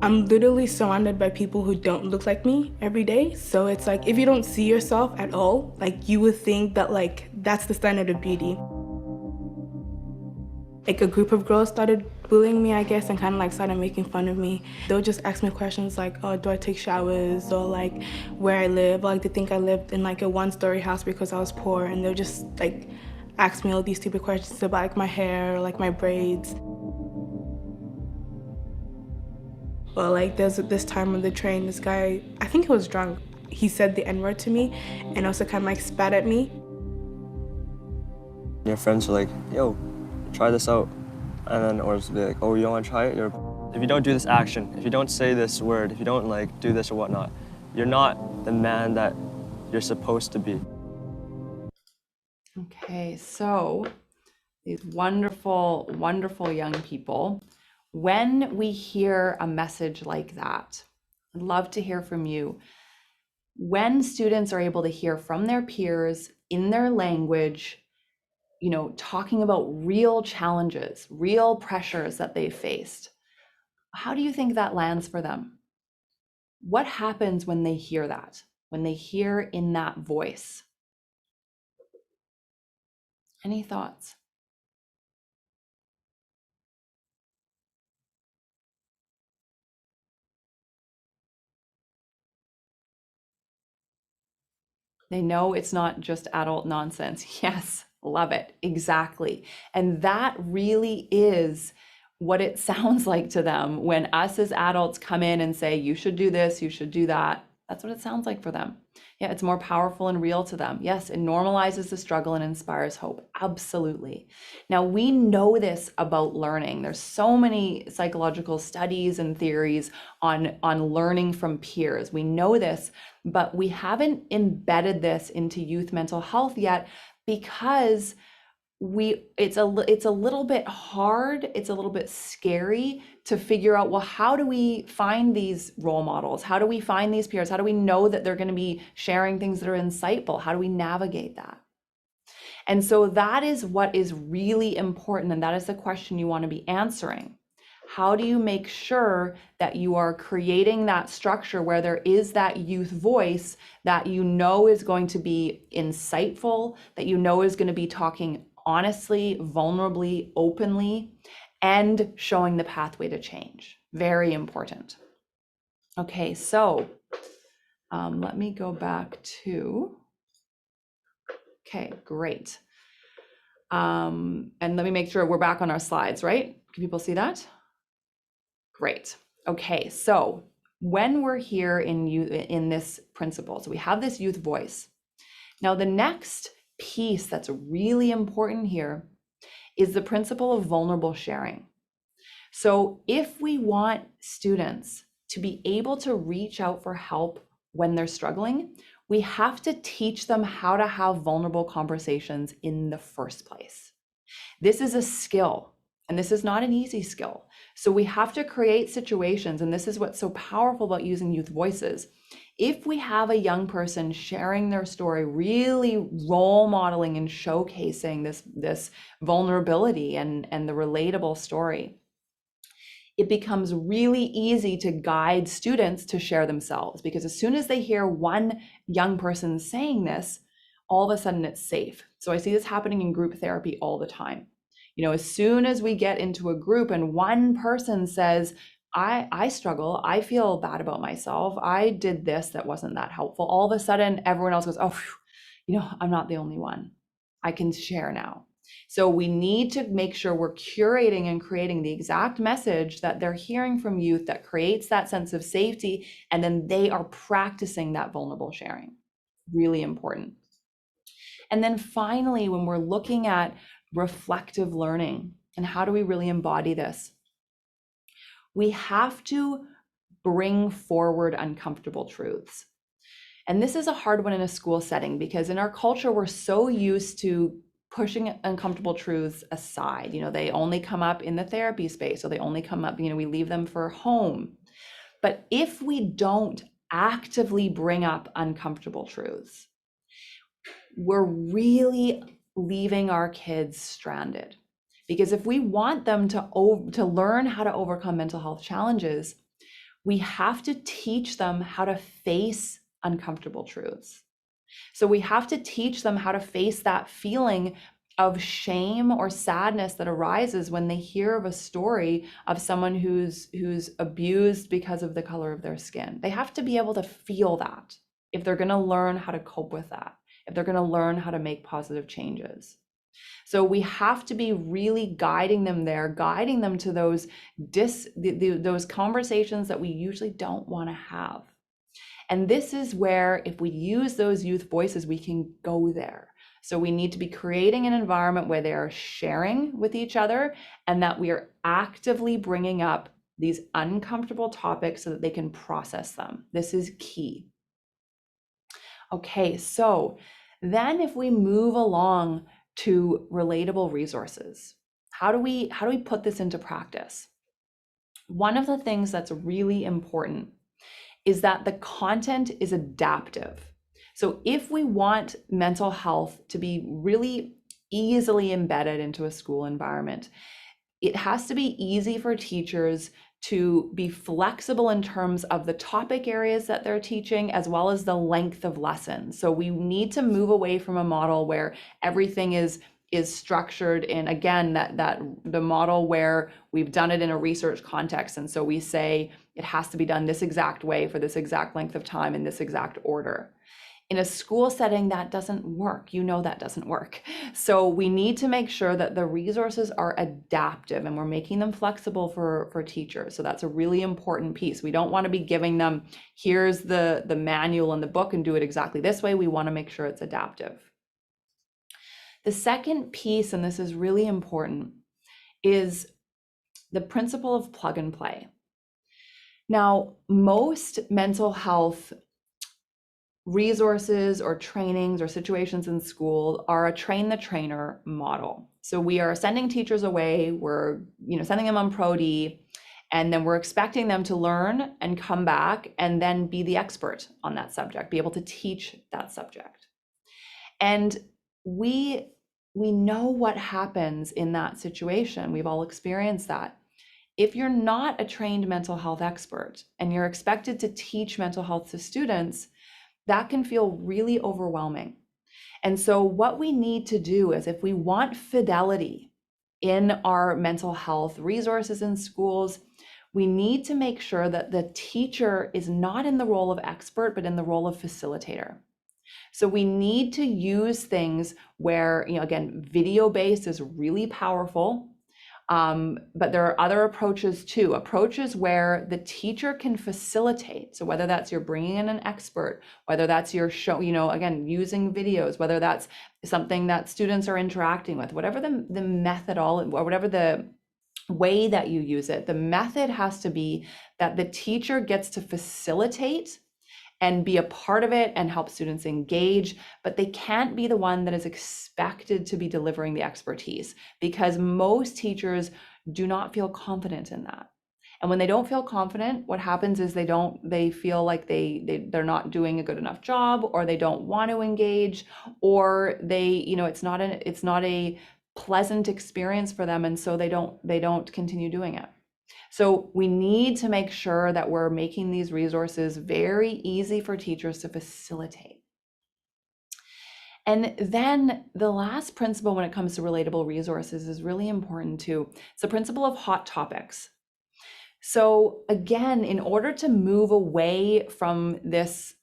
B: I'm literally surrounded by people who don't look like me every day, so it's like if you don't see yourself at all, like you would think that like that's the standard of beauty. Like a group of girls started bullying me, I guess, and kind of like started making fun of me. They would just ask me questions like, oh, do I take showers? Or like where I live. Like they think I lived in like a 1-story house because I was poor, and they'll just like ask me all these stupid questions about like my hair or like my braids. Well, like there's this time on the train, this guy, I think he was drunk. He said the N-word to me and also kind of like spat at me.
C: Your friends are like, yo, try this out. And then, or be like, oh, you don't want to try it? If you don't do this action, if you don't say this word, if you don't like do this or whatnot, you're not the man that you're supposed to be.
A: Okay, so these wonderful, wonderful young people, when we hear a message like that, I'd love to hear from you. When students are able to hear from their peers in their language, talking about real challenges, real pressures that they faced, how do you think that lands for them? What happens when they hear that, when they hear in that voice? Any thoughts? They know it's not just adult nonsense. Yes, love it. Exactly. And that really is what it sounds like to them when us as adults come in and say, you should do this, you should do that. That's what it sounds like for them. Yeah, it's more powerful and real to them. Yes, it normalizes the struggle and inspires hope. Absolutely. Now, we know this about learning. There's so many psychological studies and theories on learning from peers. We know this, but we haven't embedded this into youth mental health yet because it's a little bit hard, it's a little bit scary to figure out, well, how do we find these role models? How do we find these peers? How do we know that they're going to be sharing things that are insightful? How do we navigate that? And so that is what is really important, and that is the question you want to be answering. How do you make sure that you are creating that structure where there is that youth voice that you know is going to be insightful, that you know is going to be talking honestly, vulnerably, openly, and showing the pathway to change? Very important. Okay, so let me go back to, okay, great. And let me make sure we're back on our slides, right? Can people see that? Great. Okay, so when we're here in this principle, so we have this youth voice. Now, the next piece that's really important here is the principle of vulnerable sharing. So if we want students to be able to reach out for help when they're struggling, we have to teach them how to have vulnerable conversations in the first place. This is a skill, and this is not an easy skill. So we have to create situations, and this is what's so powerful about using youth voices. If we have a young person sharing their story, really role modeling and showcasing this vulnerability and the relatable story, it becomes really easy to guide students to share themselves, because as soon as they hear one young person saying this, all of a sudden it's safe. So I see this happening in group therapy all the time. You know, as soon as we get into a group and one person says, I struggle, I feel bad about myself, I did this that wasn't that helpful, all of a sudden everyone else goes, oh, phew, you know, I'm not the only one. I can share now. So we need to make sure we're curating and creating the exact message that they're hearing from youth that creates that sense of safety, and then they are practicing that vulnerable sharing. Really important. And then finally, when we're looking at reflective learning and how do we really embody this, we have to bring forward uncomfortable truths. And this is a hard one in a school setting, because in our culture, we're so used to pushing uncomfortable truths aside. You know, they only come up in the therapy space, or they only come up, you know, we leave them for home. But if we don't actively bring up uncomfortable truths, we're really leaving our kids stranded. Because if we want them to learn how to overcome mental health challenges, we have to teach them how to face uncomfortable truths. So we have to teach them how to face that feeling of shame or sadness that arises when they hear of a story of someone who's abused because of the color of their skin. They have to be able to feel that if they're going to learn how to cope with that, if they're going to learn how to make positive changes. So we have to be really guiding them there, guiding them to those conversations that we usually don't want to have. And this is where, if we use those youth voices, we can go there. So we need to be creating an environment where they are sharing with each other, and that we are actively bringing up these uncomfortable topics so that they can process them. This is key. Okay, so then if we move along to relatable resources, how do we put this into practice? One of the things that's really important is that the content is adaptive. So if we want mental health to be really easily embedded into a school environment, it has to be easy for teachers to be flexible in terms of the topic areas that they're teaching, as well as the length of lessons. So we need to move away from a model where everything is structured in, again, that the model where we've done it in a research context. And so we say it has to be done this exact way for this exact length of time in this exact order. In a school setting, that doesn't work. You know that doesn't work. So we need to make sure that the resources are adaptive and we're making them flexible for teachers. So that's a really important piece. We don't want to be giving them, here's the manual and the book and do it exactly this way. We want to make sure it's adaptive. The second piece, and this is really important, is the principle of plug and play. Now, most mental health resources or trainings or situations in school are a train the trainer model. So we are sending teachers away, we're sending them on Pro D, and then we're expecting them to learn and come back and then be the expert on that subject, be able to teach that subject. And we know what happens in that situation. We've all experienced that. If you're not a trained mental health expert and you're expected to teach mental health to students, that can feel really overwhelming. And so what we need to do is, if we want fidelity in our mental health resources in schools, we need to make sure that the teacher is not in the role of expert, but in the role of facilitator. So we need to use things where, again, video-based is really powerful. But there are other approaches too, approaches where the teacher can facilitate. So whether that's you're bringing in an expert, whether that's your show, again, using videos, whether that's something that students are interacting with, whatever the method, or whatever the way that you use it, the method has to be that the teacher gets to facilitate and be a part of it and help students engage, but they can't be the one that is expected to be delivering the expertise, because most teachers do not feel confident in that. And when they don't feel confident, what happens is they feel like they're not doing a good enough job, or they don't want to engage, or it's not a pleasant experience for them, and so they don't continue doing it. So we need to make sure that we're making these resources very easy for teachers to facilitate. And then the last principle when it comes to relatable resources is really important too. It's the principle of hot topics. So again, in order to move away from this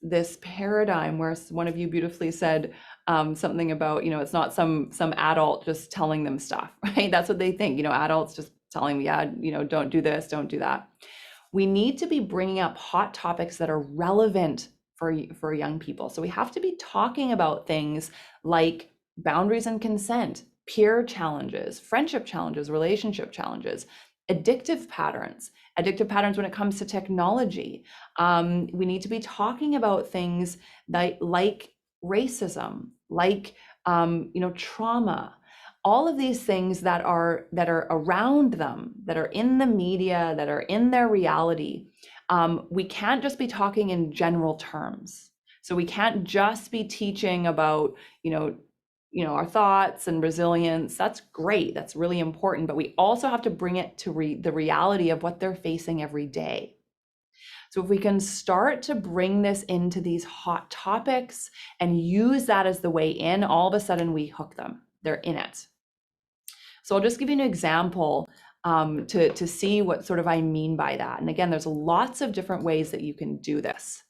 A: paradigm where one of you beautifully said something about, it's not some adult just telling them stuff, right? That's what they think, adults just telling me, yeah, don't do this, don't do that. We need to be bringing up hot topics that are relevant for young people. So we have to be talking about things like boundaries and consent, peer challenges, friendship challenges, relationship challenges, addictive patterns when it comes to technology. We need to be talking about things like racism, like trauma, all of these things that are around them, that are in the media, that are in their reality. We can't just be talking in general terms. So we can't just be teaching about, our thoughts and resilience. That's great. That's really important. But we also have to bring it to the reality of what they're facing every day. So if we can start to bring this into these hot topics and use that as the way in, all of a sudden we hook them. They're in it. So I'll just give you an example to see what sort of I mean by that. And again, there's lots of different ways that you can do this.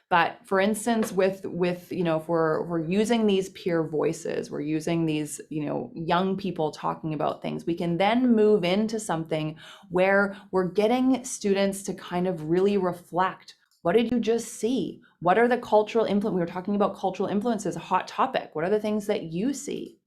A: But for instance, with if we're using these peer voices, we're using these young people talking about things, we can then move into something where we're getting students to kind of really reflect. What did you just see? What are the cultural influences? We were talking about cultural influences, a hot topic. What are the things that you see?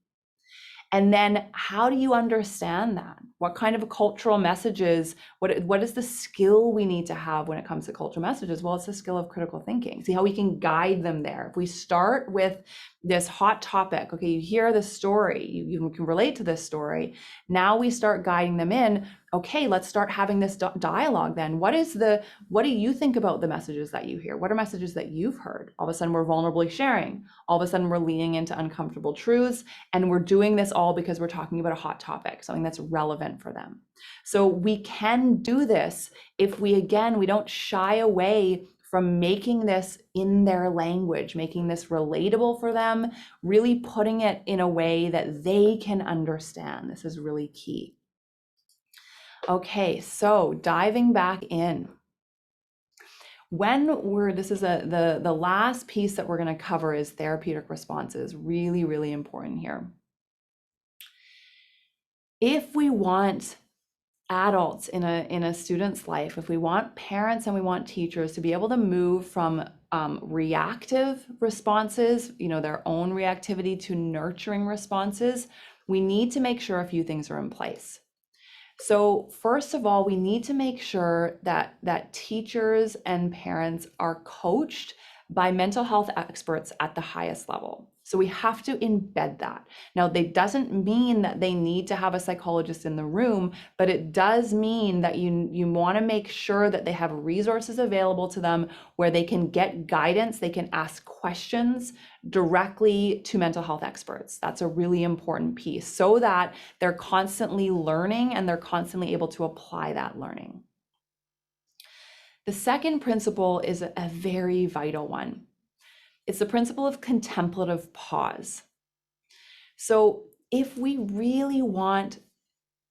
A: And then how do you understand that? What kind of cultural messages, what is the skill we need to have when it comes to cultural messages? Well, it's the skill of critical thinking. See how we can guide them there. If we start with this hot topic, okay, you hear the story, you can relate to this story. Now we start guiding them in, okay, let's start having this dialogue then. What do you think about the messages that you hear? What are messages that you've heard? All of a sudden we're vulnerably sharing. All of a sudden we're leaning into uncomfortable truths, and we're doing this all because we're talking about a hot topic, something that's relevant for them. So we can do this if we don't shy away from making this in their language, making this relatable for them, really putting it in a way that they can understand. This is really key. Okay, so diving back in, This is the last piece that we're going to cover is therapeutic responses. Really, really important here. If we want adults in a student's life, if we want parents and we want teachers to be able to move from reactive responses, their own reactivity, to nurturing responses, we need to make sure a few things are in place. So first of all, we need to make sure that teachers and parents are coached by mental health experts at the highest level. So we have to embed that. Now, that doesn't mean that they need to have a psychologist in the room, but it does mean that you want to make sure that they have resources available to them where they can get guidance, they can ask questions directly to mental health experts. That's a really important piece so that they're constantly learning and they're constantly able to apply that learning. The second principle is a very vital one. It's the principle of contemplative pause. So if we really want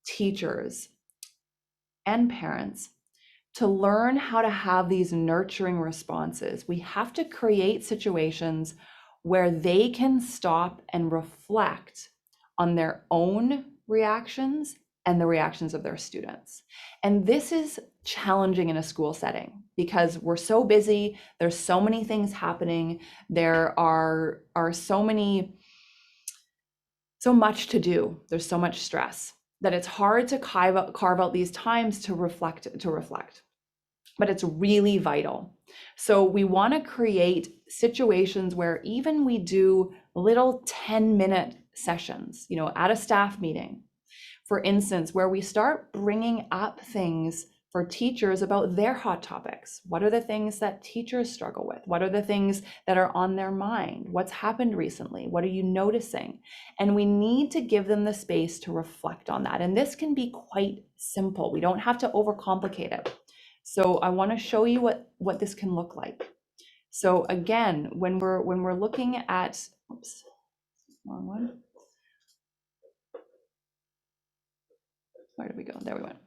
A: teachers and parents to learn how to have these nurturing responses, we have to create situations where they can stop and reflect on their own reactions and the reactions of their students. And this is challenging in a school setting because we're so busy, there's so many things happening, there are so much to do, there's so much stress that it's hard to carve out these times to reflect. But it's really vital. So we want to create situations where even we do little 10-minute sessions, at a staff meeting, for instance, where we start bringing up things for teachers about their hot topics. What are the things that teachers struggle with? What are the things that are on their mind? What's happened recently? What are you noticing? And we need to give them the space to reflect on that. And this can be quite simple. We don't have to overcomplicate it. So I want to show you what this can look like. So again, when we're looking at, oops, wrong one. Where did we go? There we went.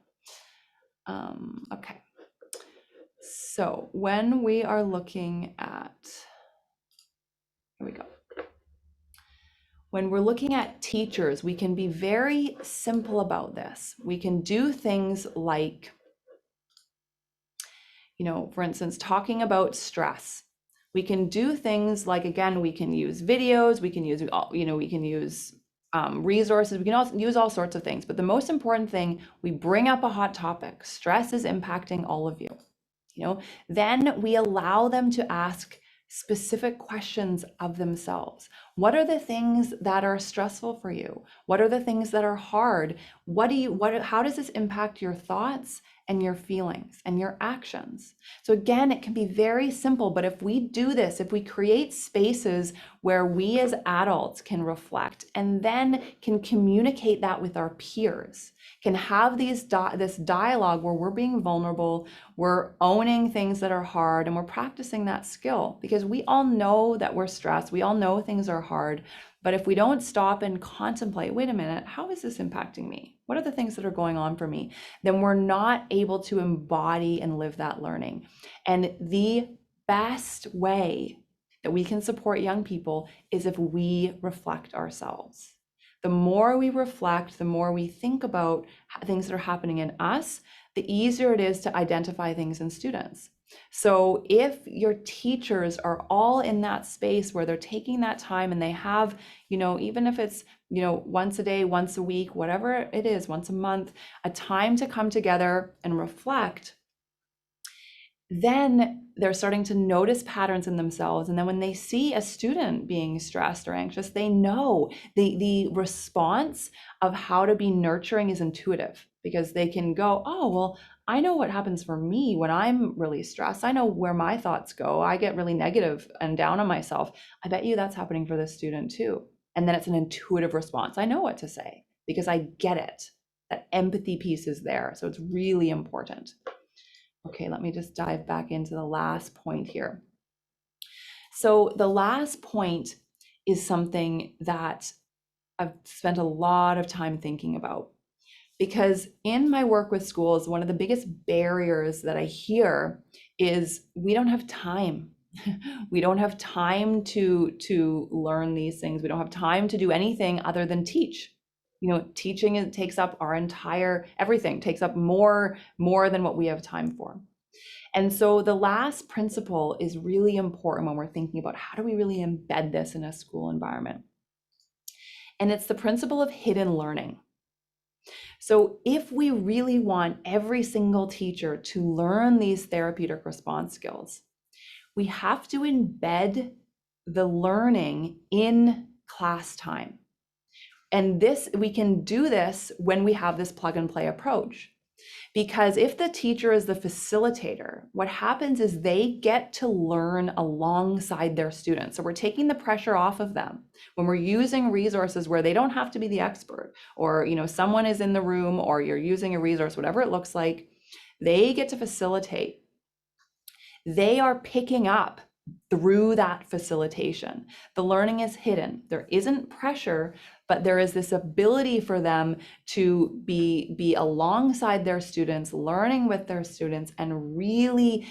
A: Okay. So when we are looking at, here we go. When we're looking at teachers, we can be very simple about this. We can do things like, for instance, talking about stress. We can do things like, again, we can use videos, we can use, we can use resources, we can also use all sorts of things. But the most important thing, we bring up a hot topic. Stress is impacting all of you. Then we allow them to ask specific questions of themselves. What are the things that are stressful for you? What are the things that are hard? How does this impact your thoughts and your feelings and your actions? So again, it can be very simple, but if we do this, if we create spaces where we as adults can reflect and then can communicate that with our peers, can have this dialogue where we're being vulnerable, we're owning things that are hard, and we're practicing that skill, because we all know that we're stressed, we all know things are hard, but if we don't stop and contemplate, wait a minute, how is this impacting me? What are the things that are going on for me? Then we're not able to embody and live that learning. And the best way that we can support young people is if we reflect ourselves. The more we reflect, the more we think about things that are happening in us, the easier it is to identify things in students. So if your teachers are all in that space where they're taking that time and they have, even if it's, once a day, once a week, whatever it is, once a month, a time to come together and reflect, then they're starting to notice patterns in themselves. And then when they see a student being stressed or anxious, they know the response of how to be nurturing is intuitive, because they can go, oh, well, I know what happens for me when I'm really stressed. I know where my thoughts go. I get really negative and down on myself. I bet you that's happening for this student too. And then it's an intuitive response. I know what to say because I get it. That empathy piece is there. So it's really important. Okay, let me just dive back into the last point here. So the last point is something that I've spent a lot of time thinking about, because in my work with schools, one of the biggest barriers that I hear is we don't have time. We don't have time to learn these things. We don't have time to do anything other than teach. Teaching, it takes up our entire everything, takes up more than what we have time for. And so the last principle is really important when we're thinking about how do we really embed this in a school environment. And it's the principle of hidden learning. So if we really want every single teacher to learn these therapeutic response skills, we have to embed the learning in class time. And we can do this when we have this plug and play approach. Because if the teacher is the facilitator, what happens is they get to learn alongside their students. So we're taking the pressure off of them when we're using resources where they don't have to be the expert, or someone is in the room, or you're using a resource, whatever it looks like, they get to facilitate. They are picking up through that facilitation. The learning is hidden. There isn't pressure, but there is this ability for them to be alongside their students, learning with their students, and really,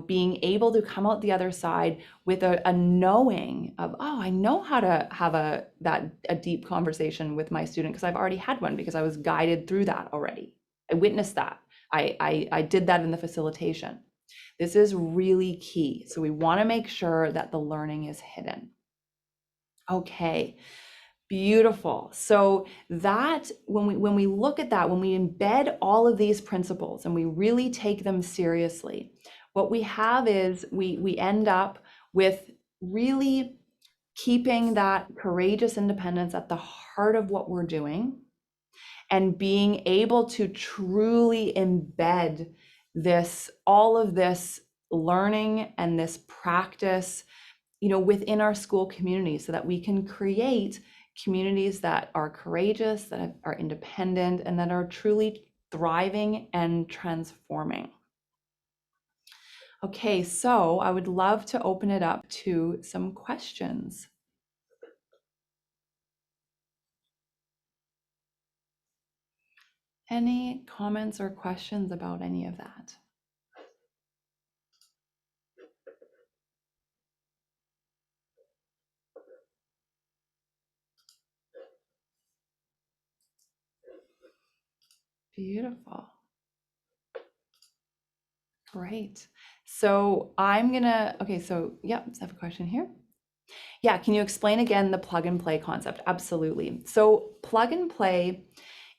A: being able to come out the other side with a knowing of, oh, I know how to have a deep conversation with my student because I've already had one, because I was guided through that already. I witnessed that. I did that in the facilitation. This is really key. So we want to make sure that the learning is hidden. Okay, beautiful. So that when we look at that, when we embed all of these principles and we really take them seriously, what we have is we end up with really keeping that courageous independence at the heart of what we're doing, and being able to truly embed all of this learning and this practice, within our school community, so that we can create communities that are courageous, that are independent, and that are truly thriving and transforming. Okay, so I would love to open it up to some questions. Any comments or questions about any of that? Beautiful. Great. So okay, so yep, I have a question here. Yeah, can you explain again the plug and play concept? Absolutely. So plug and play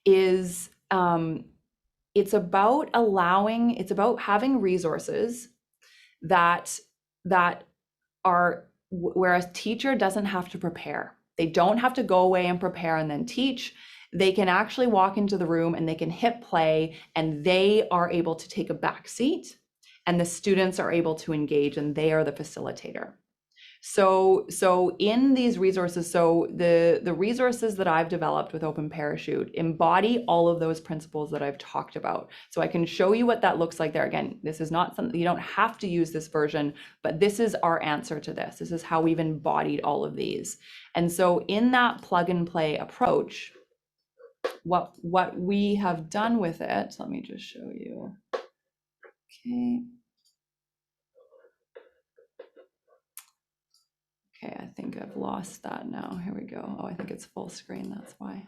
A: is, it's about having resources that are where a teacher doesn't have to prepare. They don't have to go away and prepare and then teach. They can actually walk into the room and they can hit play, and they are able to take a back seat, and the students are able to engage, and they are the facilitator. So in these resources, so the resources that I've developed with Open Parachute embody all of those principles that I've talked about. So I can show you what that looks like there. Again, this is not something, you don't have to use this version, but this is our answer to this. This is how we've embodied all of these. And so in that plug and play approach, what we have done with it, let me just show you. Okay. Okay, I think I've lost that now. Here we go. Oh, I think it's full screen, that's why.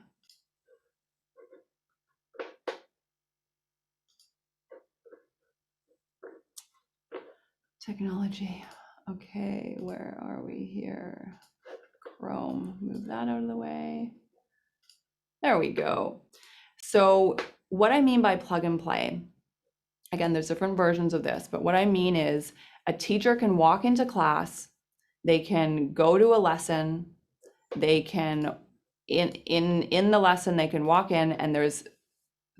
A: Technology. Okay, where are we here? Chrome, move that out of the way. There we go. So what I mean by plug and play, again, there's different versions of this, but what I mean is a teacher can walk into class, they can go to a lesson, they can, in the lesson, they can walk in and there's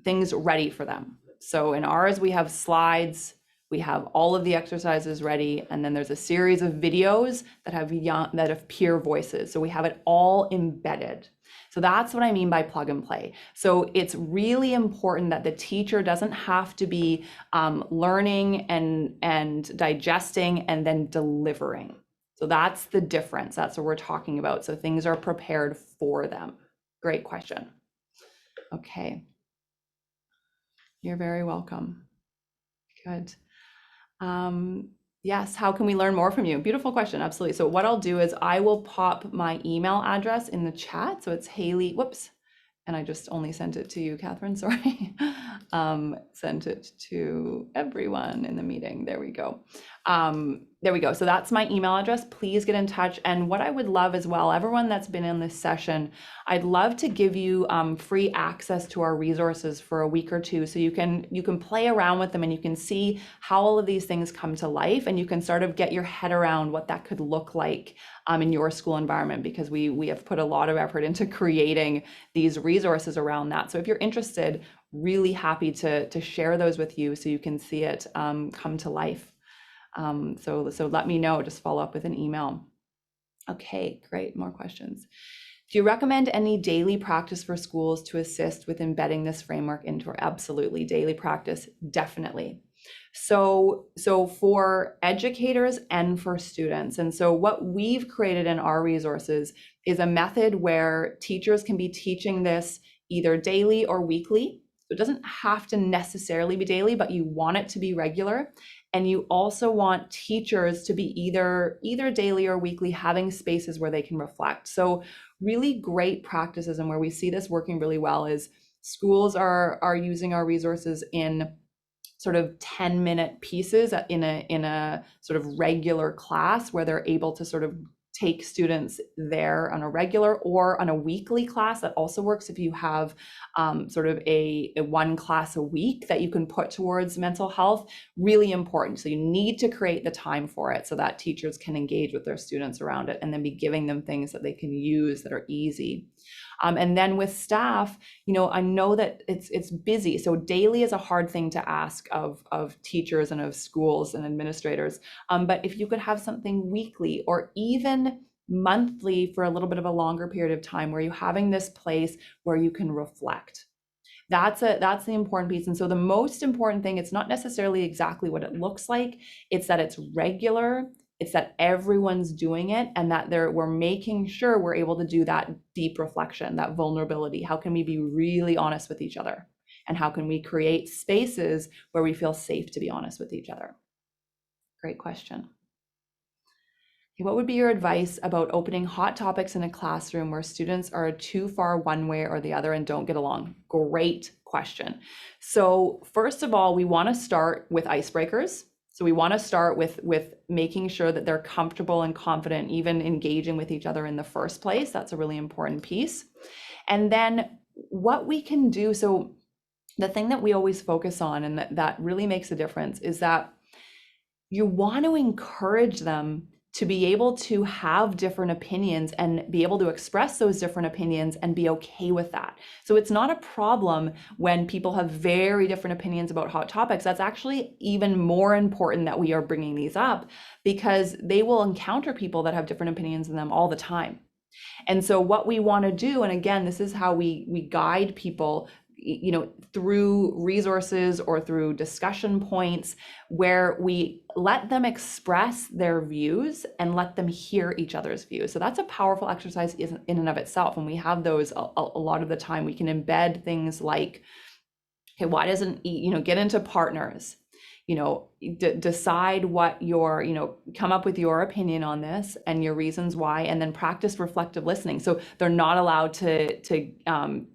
A: things ready for them. So in ours, we have slides, we have all of the exercises ready, and then there's a series of videos that have peer voices. So we have it all embedded. So that's what I mean by plug and play. So it's really important that the teacher doesn't have to be learning and digesting and then delivering. So that's the difference. That's what we're talking about. So things are prepared for them. Great question. Okay. You're very welcome. Good. Yes, how can we learn more from you? Beautiful question, absolutely. So what I'll do is I will pop my email address in the chat. So it's Hayley, whoops, and I just only sent it to you, Catherine, sorry. Sent it to everyone in the meeting. There we go. There we go. So that's my email address. Please get in touch. And what I would love as well, everyone that's been in this session, I'd love to give you free access to our resources for a week or two, so you can play around with them and you can see how all of these things come to life, and you can sort of get your head around what that could look like in your school environment, because we have put a lot of effort into creating these resources around that. So if you're interested, really happy to share those with you so you can see it come to life. So let me know, just follow up with an email. Okay, great, more questions. Do you recommend any daily practice for schools to assist with embedding this framework into our? Absolutely, daily practice, definitely. So for educators and for students, and so what we've created in our resources is a method where teachers can be teaching this either daily or weekly. So it doesn't have to necessarily be daily, but you want it to be regular. And you also want teachers to be either daily or weekly, having spaces where they can reflect. So really great practices, and where we see this working really well, is schools are using our resources in sort of 10-minute pieces in a sort of regular class, where they're able to sort of take students there on a regular or on a weekly class. That also works if you have sort of a one class a week that you can put towards mental health. Really important. So you need to create the time for it so that teachers can engage with their students around it, and then be giving them things that they can use that are easy. And then with staff, I know that it's busy. So daily is a hard thing to ask of teachers and of schools and administrators. But if you could have something weekly or even monthly for a little bit of a longer period of time, where you're having this place where you can reflect. That's the important piece. And so the most important thing, it's not necessarily exactly what it looks like, it's that it's regular, it's that everyone's doing it, and that we're making sure we're able to do that deep reflection, that vulnerability. How can we be really honest with each other? And how can we create spaces where we feel safe to be honest with each other? Great question. What would be your advice about opening hot topics in a classroom where students are too far one way or the other and don't get along? Great question. So first of all, we want to start with icebreakers. So we want to start with making sure that they're comfortable and confident, even engaging with each other in the first place. That's a really important piece. And then what we can do, so the thing that we always focus on, and that really makes a difference, is that you want to encourage them to be able to have different opinions and be able to express those different opinions and be okay with that. So it's not a problem when people have very different opinions about hot topics. That's actually even more important that we are bringing these up, because they will encounter people that have different opinions than them all the time. And so what we want to do, and again, this is how we guide people, through resources or through discussion points, where we let them express their views and let them hear each other's views. So that's a powerful exercise in and of itself. And we have those a lot of the time. We can embed things like, okay, why doesn't, get into partners, decide what come up with your opinion on this and your reasons why, and then practice reflective listening. So they're not allowed to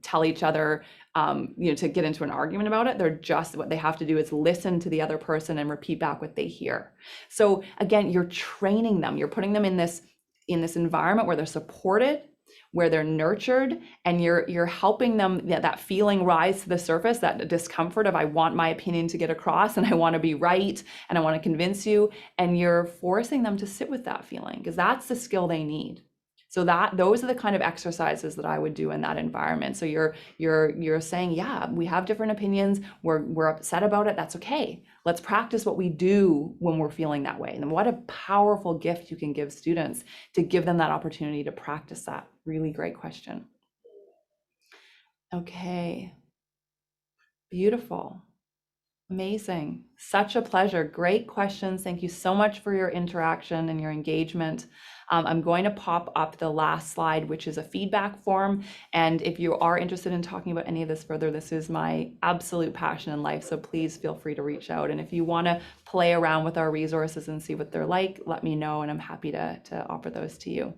A: tell each other, to get into an argument about it. They're just, what they have to do is listen to the other person and repeat back what they hear. So again, you're training them, you're putting them in this environment where they're supported, where they're nurtured, and you're helping them, that feeling rise to the surface, that discomfort of, I want my opinion to get across, and I want to be right, and I want to convince you, and you're forcing them to sit with that feeling, because that's the skill they need. So those are the kind of exercises that I would do in that environment. So you're saying, yeah, we have different opinions, we're upset about it, that's okay. Let's practice what we do when we're feeling that way. And what a powerful gift you can give students, to give them that opportunity to practice that. Really great question. Okay, beautiful. Amazing. Such a pleasure. Great questions. Thank you so much for your interaction and your engagement. I'm going to pop up the last slide, which is a feedback form. And if you are interested in talking about any of this further, this is my absolute passion in life. So please feel free to reach out. And if you want to play around with our resources and see what they're like, let me know. And I'm happy to offer those to you.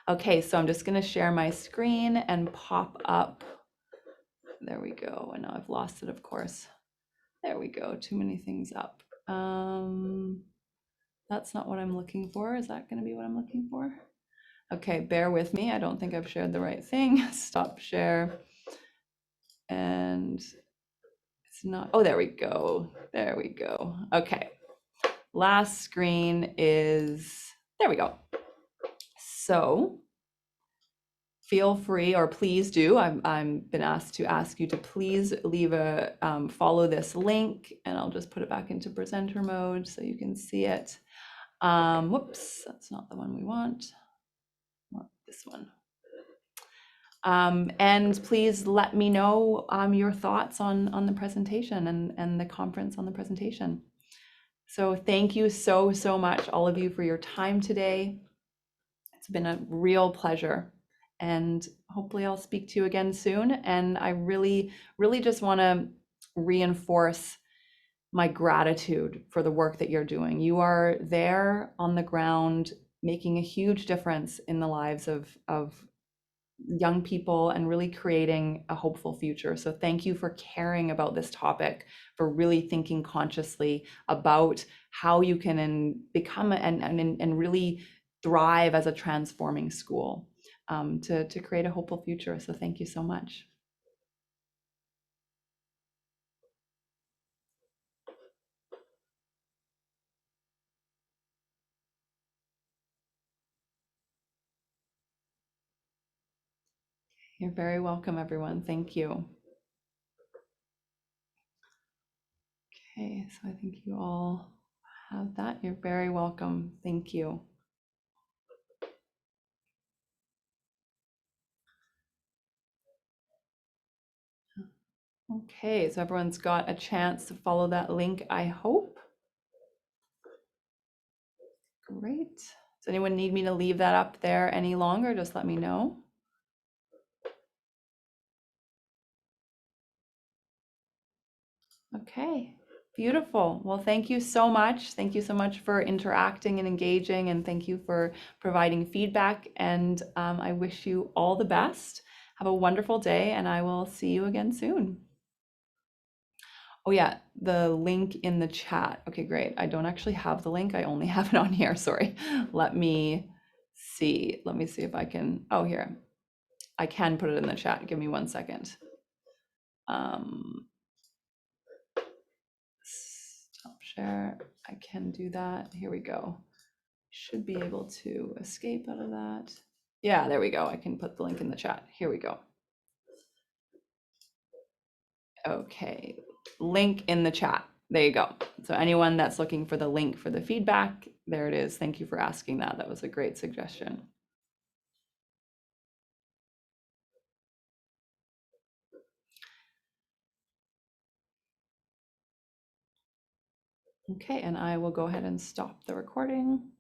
A: Okay, so I'm just going to share my screen and pop up. There we go. And now I've lost it, of course. There we go. Too many things up. That's not what I'm looking for. Is that going to be what I'm looking for? Okay, bear with me. I don't think I've shared the right thing. Stop share. And it's not. Oh, there we go. There we go. Okay. Last screen is, there we go. So feel free, or please do. I'm been asked to ask you to please leave a follow this link, and I'll just put it back into presenter mode so you can see it. Whoops, that's not the one we want. This one. And please let me know your thoughts on the presentation and the conference on the presentation. So thank you so much, all of you, for your time today. It's been a real pleasure. And hopefully I'll speak to you again soon. And I really just want to reinforce my gratitude for the work that you're doing. You are there on the ground, making a huge difference in the lives of young people and really creating a hopeful future. So thank you for caring about this topic, for really thinking consciously about how you can become and really thrive as a transforming school, to create a hopeful future. So thank you so much. You're very welcome, everyone. Thank you. Okay, so I think you all have that. You're very welcome. Thank you. Okay, so everyone's got a chance to follow that link, I hope. Great. Does anyone need me to leave that up there any longer? Just let me know. Okay, beautiful. Well, thank you so much. Thank you so much for interacting and engaging, and thank you for providing feedback. And I wish you all the best. Have a wonderful day, and I will see you again soon. Oh yeah, the link in the chat. Okay, great. I don't actually have the link. I only have it on here. Sorry. Let me see. Let me see if I can. Oh, here. I can put it in the chat. Give me 1 second. Stop share. I can do that. Here we go. Should be able to escape out of that. Yeah, there we go. I can put the link in the chat. Here we go. Okay, link in the chat. There you go. So anyone that's looking for the link for the feedback, there it is. Thank you for asking that. That was a great suggestion. Okay, and I will go ahead and stop the recording.